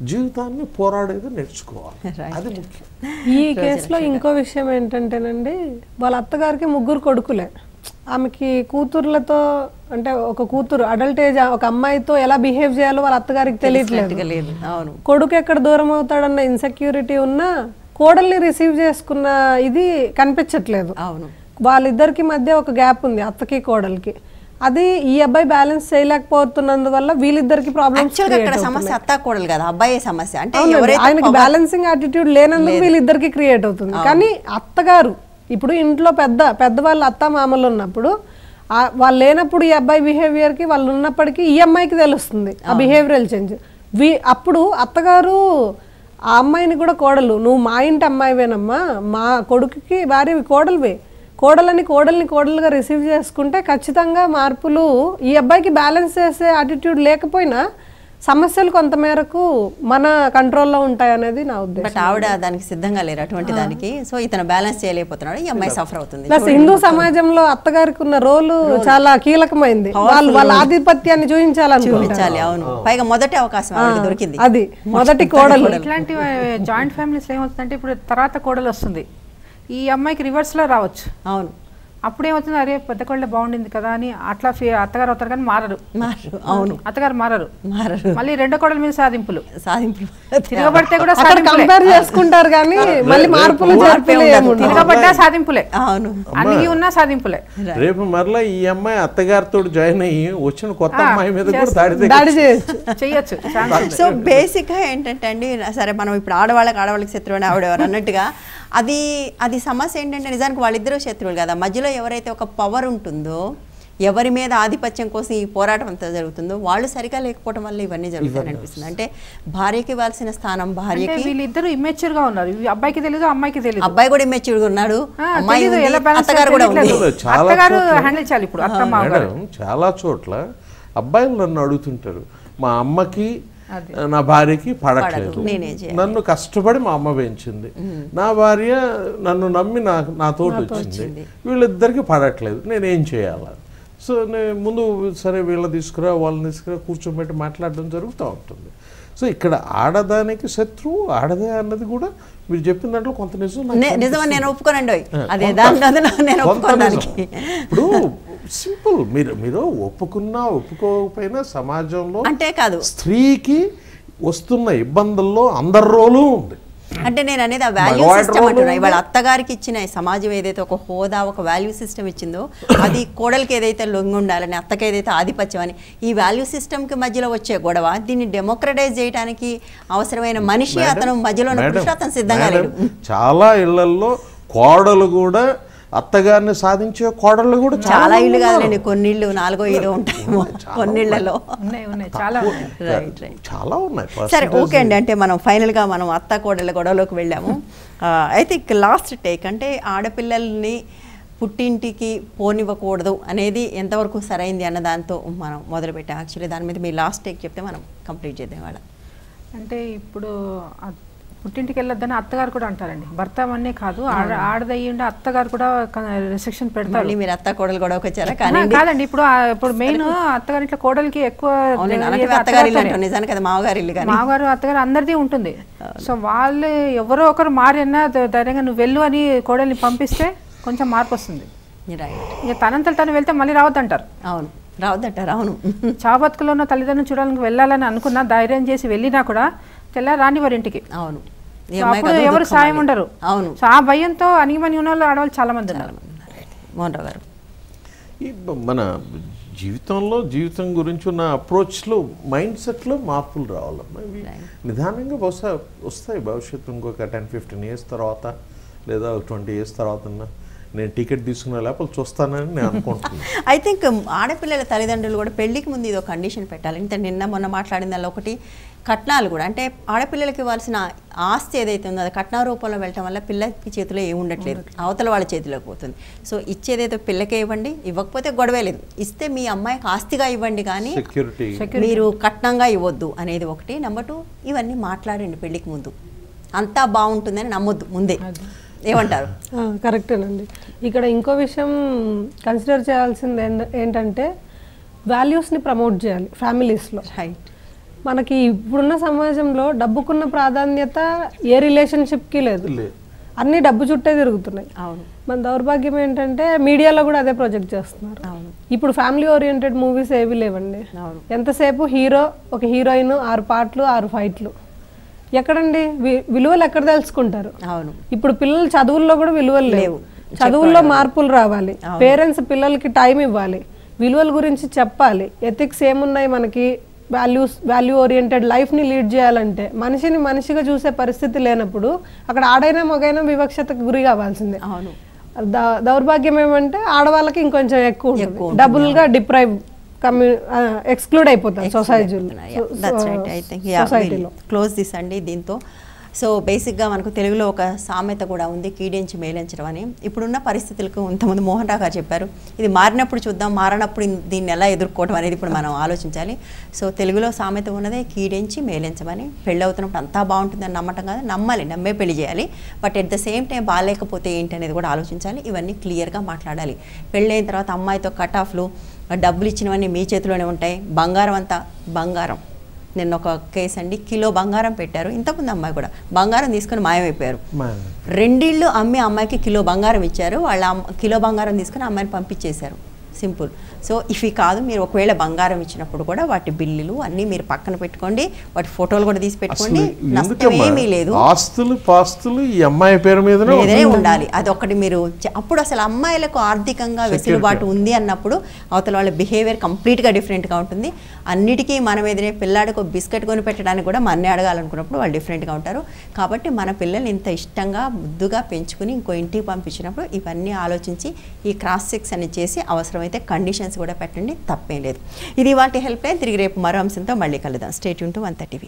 జీవితాన్ని పోరాడేది నేర్చుకోవాలి, అది ముఖ్యం. ఈ కేసులో ఇంకో విషయం ఏంటంటేనండి, వాళ్ళ అత్తగారికి 3 కొడుకులే. ఆమెకి కూతుర్లతో, అంటే ఒక కూతురు అడల్ట్ ఏజ్ ఒక అమ్మాయితో ఎలా బిహేవ్ చేయాలో వాళ్ళ అత్తగారికి తెలియట్లేదు. కొడుకు ఎక్కడ దూరం అవుతాడన్న ఇన్సెక్యూరిటీ ఉన్నా కోడల్ని రిసీవ్ చేసుకున్న ఇది కనిపించట్లేదు. వాళ్ళిద్దరికి మధ్య ఒక గ్యాప్ ఉంది, అత్తకి కోడలికి. అది ఈ అబ్బాయి బ్యాలెన్స్ చేయలేకపోతున్నందువల్ల వీళ్ళిద్దరికి ప్రాబ్లమ్స్. సమస్య అత్త కోడలు కదా, అబ్బాయి సమస్య. అంటే ఆయనకి బ్యాలెన్సింగ్ యాటిట్యూడ్ లేనందుకు వీళ్ళిద్దరికి క్రియేట్ అవుతుంది. కానీ అత్తగారు ఇప్పుడు ఇంట్లో పెద్దవాళ్ళు అత్త మామలు ఉన్నప్పుడు, వాళ్ళు లేనప్పుడు ఈ అబ్బాయి బిహేవియర్కి, వాళ్ళు ఉన్నప్పటికీ ఈ అమ్మాయికి తెలుస్తుంది ఆ బిహేవియరల్ చేంజ్. అప్పుడు అత్తగారు ఆ అమ్మాయిని కూడా కోడలు, నువ్వు మా ఇంటి అమ్మాయివేనమ్మా, మా కొడుకుకి భార్య కోడల్ని కోడలుగా రిసీవ్ చేసుకుంటే ఖచ్చితంగా మార్పులు. ఈ అబ్బాయికి బ్యాలెన్స్ చేసే యాటిట్యూడ్ లేకపోయినా సమస్యలు కొంతమేరకు మన కంట్రోల్లో ఉంటాయనేది నా ఉద్దేశం. బట్ ఆవిడ దానికి సిద్ధంగా లేరు అటువంటి దానికి. సో ఇతను బ్యాలెన్స్ చేయలేకపోతున్నాడు, ఈ అమ్మాయి సఫర్ అవుతుంది. ప్లస్ హిందూ సమాజంలో అత్తగారికి ఉన్న రోలు చాలా కీలకమైంది. వాళ్ళ ఆధిపత్యాన్ని చూపించాలి. అవును, పైగా మొదటి అవకాశం దొరికింది, అది మొదటి కోడలు. ఇట్లాంటి జాయింట్ ఫ్యామిలీస్ ఏమవుతుందంటే, ఇప్పుడు తర్వాత కోడలు వస్తుంది, ఈ అమ్మాయికి రివర్స్లో రావచ్చు. అవును, అప్పుడేమవుతుంది, అరే పెద్ద కోళ్ళే బాగుండింది కదా అని అట్లా అత్తగారు అవుతారు కానీ మారరు. అవును, అత్తగారు మారరు. మళ్ళీ రెండో కోడల మీద సాధింపులు తిరగబడితే కూడా కంపేర్ చేసుకుంటారు కానీ మళ్ళీ మార్పులు తిరగబడ్డా సాధింపులే. అవును, అన్ని ఉన్నా సాధింపులే. రేపు మరలా ఈ అమ్మాయి అత్తగారితో జాయిన్ అయ్యి వచ్చిన కొత్త అమ్మాయి మీద దాడి చేయొచ్చు. సో బేసిక్ గా ఏంటంటే అండి, సరే మనం ఇప్పుడు ఆడవాళ్ళకి శత్రువు అని ఆవిడెవరు అన్నట్టుగా, అది సమస్య ఏంటంటే నిజానికి వాళ్ళిద్దరూ శత్రువులు కదా. మధ్యలో ఎవరైతే ఒక పవర్ ఉంటుందో, ఎవరి మీద ఆధిపత్యం కోసం ఈ పోరాటం అంతా జరుగుతుందో, వాళ్ళు సరిగా లేకపోవడం వల్ల ఇవన్నీ జరుగుతాయని అనిపిస్తుంది. అంటే భార్యకి ఇవ్వాల్సిన స్థానం భార్యకి. వీళ్ళిద్దరు ఇమ్మెచ్యూర్ గా ఉన్నారు, అబ్బాయికి తెలియదు, అమ్మాయికి తెలియదు. అబ్బాయి కూడా ఇమ్మెచ్యూర్ గా ఉన్నాడు, అత్తగారు కూడా హ్యాండిల్ చేయాలి. ఇప్పుడు చాలా చోట్ల అబ్బాయిలు నన్ను అడుగుతుంటారు, మా అమ్మకి నా భార్యకి పడట్లేదు, నన్ను కష్టపడి మా అమ్మ పెంచింది, నా భార్య నన్ను నమ్మి నాతోటి వచ్చింది, వీళ్ళిద్దరికి పడట్లేదు, నేనేం చేయాలి? సో నేను ముందు సరే వీళ్ళని వాళ్ళని తీసుకురా కూర్చోబెట్టి మాట్లాడడం జరుగుతూ ఉంటుంది. సో ఇక్కడ ఆడదానికి శత్రువు ఆడదే అన్నది కూడా మీరు చెప్పిన దాంట్లో కొంత నిజం. నేను ఒప్పుకోనండి, ఇప్పుడు సింపుల్, మీరు ఒప్పుకున్నా ఒప్పుకోకపోయినా సమాజంలో అంటే కాదు, స్త్రీకి వస్తున్న ఇబ్బందుల్లో అందరి రోలు ఉంది. అంటే నేను అనేది ఆ వాల్యూ సిస్టమ్ అంటున్నా. ఇవాళ అత్తగారికి ఇచ్చిన సమాజం ఏదైతే ఒక హోదా, ఒక వాల్యూ సిస్టమ్ ఇచ్చిందో అది కోడలికి ఏదైతే లొంగి ఉండాలని, అత్తకి ఏదైతే ఆధిపత్యం అని, ఈ వాల్యూ సిస్టమ్కి మధ్యలో వచ్చే గొడవ, దీన్ని డెమోక్రటైజ్ చేయడానికి అవసరమైన మనిషి అతను మధ్యలో ఉన్న పురుషుడు అతను సిద్ధంగా లేడు. చాలా ఇళ్లలో కోడలు కూడా అత్తగారిని సాధించే కోడళ్ళు కూడా చాలా ఇళ్ళు కాదండి, కొన్నిళ్ళు 4-5 ఉంటాయి కొన్నిళ్లలో. చాలా ఉన్నాయి. సరే ఓకే అండి, అంటే మనం ఫైనల్గా మనం అత్త కోడళ్ళ గొడవలోకి వెళ్ళాము. అయితే లాస్ట్ టేక్ అంటే ఆడపిల్లల్ని పుట్టింటికి పోనివ్వకూడదు అనేది ఎంతవరకు సరైంది అన్న దాంతో మనం మొదలుపెట్టాం. యాక్చువల్లీ దాని మీద మీ లాస్ట్ టేక్ చెప్తే మనం కంప్లీట్ చేద్దాం వాళ్ళ. అంటే ఇప్పుడు పుట్టింటికి వెళ్ళొద్దని అత్తగారు కూడా అంటారండి. భర్త అనే కాదు, ఆడదయ్యండి అత్తగారు కూడా రిస్ట్రిక్షన్ పెడతారు. మీరు అత్త కోడలు గొడవకి వచ్చారా? కాదండి, ఇప్పుడు మెయిన్ అత్తగారింట్లో కోడలికి ఎక్కువ మామగారు అత్తగారు అందరిది ఉంటుంది. సో వాళ్ళు ఎవరో ఒకరు మారినా ధైర్యంగా నువ్వు వెళ్ళు అని కోడల్ని పంపిస్తే కొంచెం మార్పు వస్తుంది. ఇక తనంతలు తను వెళ్తే మళ్ళీ రావద్దంటారు. అవును, రావద్దంటారు. అవును, చావత్తులో ఉన్న తల్లిదండ్రులు చూడాలని వెళ్ళాలని అనుకున్నా, ధైర్యం చేసి వెళ్ళినా కూడా తెల్లారి రాని వారి ఇంటికి. అవును, అప్పుడు ఎవరు సాయం ఉండరు. అవును, సో ఆ భయంతో అణిగిమని ఉన్న వాళ్ళు ఆడవాళ్ళు చాలా మంది ఉన్నారు. మోహన్ రావు గారు, మన జీవితం గురించి ఉన్న అప్రోచ్లో, మైండ్ సెట్లో మార్పులు రావాలమ్మా. నిదానంగా బహుశా వస్తాయి భవిష్యత్తు. ఇంకొక 10-15 years తర్వాత లేదా 20 years తర్వాత నేను టికెట్ తీసుకున్న లేకపోతే చూస్తానని నేను అనుకుంటున్నాను. ఐ థింక్ ఆడపిల్లల తల్లిదండ్రులు కూడా పెళ్లికి ముందు ఇదో కండిషన్ పెట్టాలి. ఇంత నిన్న మొన్న మాట్లాడిన దానిలో ఒకటి కట్నాలు కూడా. అంటే ఆడపిల్లలకి ఇవ్వాల్సిన ఆస్తి ఏదైతే ఉందో అది కట్నా రూపంలో వెళ్ళటం వల్ల పిల్లకి చేతిలో ఏమి ఉండట్లేదు, అవతల వాళ్ళ చేతిలోకి పోతుంది. సో ఇచ్చేదైతే పిల్లకే ఇవ్వండి, ఇవ్వకపోతే గొడవే లేదు. ఇస్తే మీ అమ్మాయికి ఆస్తిగా ఇవ్వండి కానీ మీరు కట్నంగా ఇవ్వద్దు అనేది ఒకటి. నెంబర్ 2, ఇవన్నీ మాట్లాడండి పెళ్లికి ముందు. అంతా బాగుంటుందని నమ్మొద్దు ముందే. ఏమంటారు? కరెక్టేనండి. ఇక్కడ ఇంకో విషయం కన్సిడర్ చేయాల్సింది ఏంటంటే వాల్యూస్ని ప్రమోట్ చేయాలి ఫ్యామిలీస్లో. మనకి ఇప్పుడున్న సమాజంలో డబ్బుకున్న ప్రాధాన్యత ఏ రిలేషన్షిప్కి లేదు, అన్ని డబ్బు చుట్టే తిరుగుతున్నాయి. మన దౌర్భాగ్యం ఏంటంటే మీడియాలో కూడా అదే ప్రొజెక్ట్ చేస్తున్నారు. ఇప్పుడు ఫ్యామిలీ ఓరియంటెడ్ మూవీస్ ఏవి లేవండి. ఎంతసేపు హీరో, ఒక హీరోయిన్, 6 పాటలు 6 ఫైట్లు. ఎక్కడండి విలువలు ఎక్కడ తెలుసుకుంటారు? అవును, ఇప్పుడు పిల్లలు చదువుల్లో కూడా విలువలు లేవు. చదువుల్లో మార్పులు రావాలి. పేరెంట్స్ పిల్లలకి టైం ఇవ్వాలి, విలువల గురించి చెప్పాలి. ఎథిక్స్ ఏమున్నాయి మనకి, వాల్యూ ఓరియంటెడ్ లైఫ్ని లీడ్ చేయాలంటే మనిషిని మనిషిగా చూసే పరిస్థితి లేనప్పుడు అక్కడ ఆడైనా మగైనా వివక్షతకు గురి కావాల్సిందే. అవును, దౌర్భాగ్యం ఏమంటే ఆడవాళ్ళకి ఇంకొంచెం ఎక్కువ డబుల్గా డిప్రైవ్ ఎక్స్క్లూడ్ అయిపోతారు సొసైటీలో. క్లోజ్ దిస్ అండి దీంతో. సో బేసిక్గా మనకు తెలుగులో ఒక సామెత కూడా ఉంది, కీడించి మేలించడం అని. ఇప్పుడున్న పరిస్థితులకు ఇంతకుముందు మోహన్ రావు గారు చెప్పారు, ఇది మారినప్పుడు చూద్దాం, మారినప్పుడు దీన్ని ఎలా ఎదుర్కోవడం అనేది ఇప్పుడు మనం ఆలోచించాలి. సో తెలుగులో సామెత ఉన్నదే కీడించి మేలించమని. పెళ్ళి అవుతున్నప్పుడు అంతా బాగుంటుందని నమ్మటం కాదు, నమ్మాలి, నమ్మే పెళ్లి చేయాలి. But at the same time బాగాలేకపోతే ఏంటి అనేది కూడా ఆలోచించాలి. ఇవన్నీ క్లియర్గా మాట్లాడాలి. పెళ్ళైన తర్వాత అమ్మాయితో కట్ ఆఫ్లు, డబ్బులు ఇచ్చినవన్నీ మీ చేతిలోనే ఉంటాయి. బంగారం అంతా బంగారం. నిన్న ఒక కేసు అండి, కిలో బంగారం పెట్టారు. ఇంతకుముందు అమ్మాయి కూడా బంగారం తీసుకొని మాయమైపోయారు. 2 ఇళ్ళు అమ్మి అమ్మాయికి కిలో బంగారం ఇచ్చారు. వాళ్ళ కిలో బంగారం తీసుకొని అమ్మాయిని పంపించేశారు. సింపుల్. సో ఇవి కాదు, మీరు ఒకవేళ బంగారం ఇచ్చినప్పుడు కూడా వాటి బిల్లులు అన్నీ మీరు పక్కన పెట్టుకోండి, వాటి ఫోటోలు కూడా తీసి పెట్టుకోండి. నష్టం ఏమీ లేదు. ఆస్తులు పాస్తులు ఈ అమ్మాయి పేరు మీదనే ఉండాలి. అదొకటి మీరు అప్పుడు అసలు అమ్మాయిలకు ఆర్థికంగా వెసులుబాటు ఉంది అన్నప్పుడు అవతల వాళ్ళ బిహేవియర్ కంప్లీట్గా డిఫరెంట్గా ఉంటుంది. అన్నిటికీ మనం ఏదైనా పిల్లాడికి బిస్కెట్ కొని పెట్టడానికి కూడా మన్నే అడగాలనుకున్నప్పుడు వాళ్ళు డిఫరెంట్గా ఉంటారు. కాబట్టి మన పిల్లల్ని ఇంత ఇష్టంగా ముద్దుగా పెంచుకుని ఇంకో ఇంటికి పంపించినప్పుడు ఇవన్నీ ఆలోచించి ఈ క్రాస్ చెక్స్ అన్ని చేసి అవసరమైతే కండిషన్స్ కూడా పెట్టండి, తప్పేం లేదు. ఇది వాటి హెల్ప్ లైన్. తిరిగి రేపు మరో అంశంతో మళ్ళీ కలుద్దాం. Stay tune to 130 TV.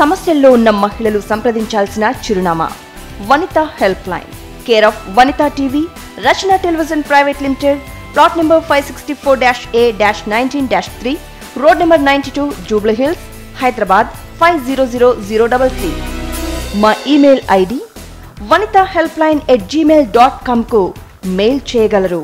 సమస్యల్లో ఉన్న మహిళలు సంప్రదించాల్సిన చిరునామా Vanitha helpline, care of Vanitha TV, Rachana television private limited, plot number 564-A-19-3, road number 92, Jubilee Hills, Hyderabad 500033. మా ఈమెయిల్ ఐడి vanitahelpline@gmail.com కు మెయిల్ చేయగలరు.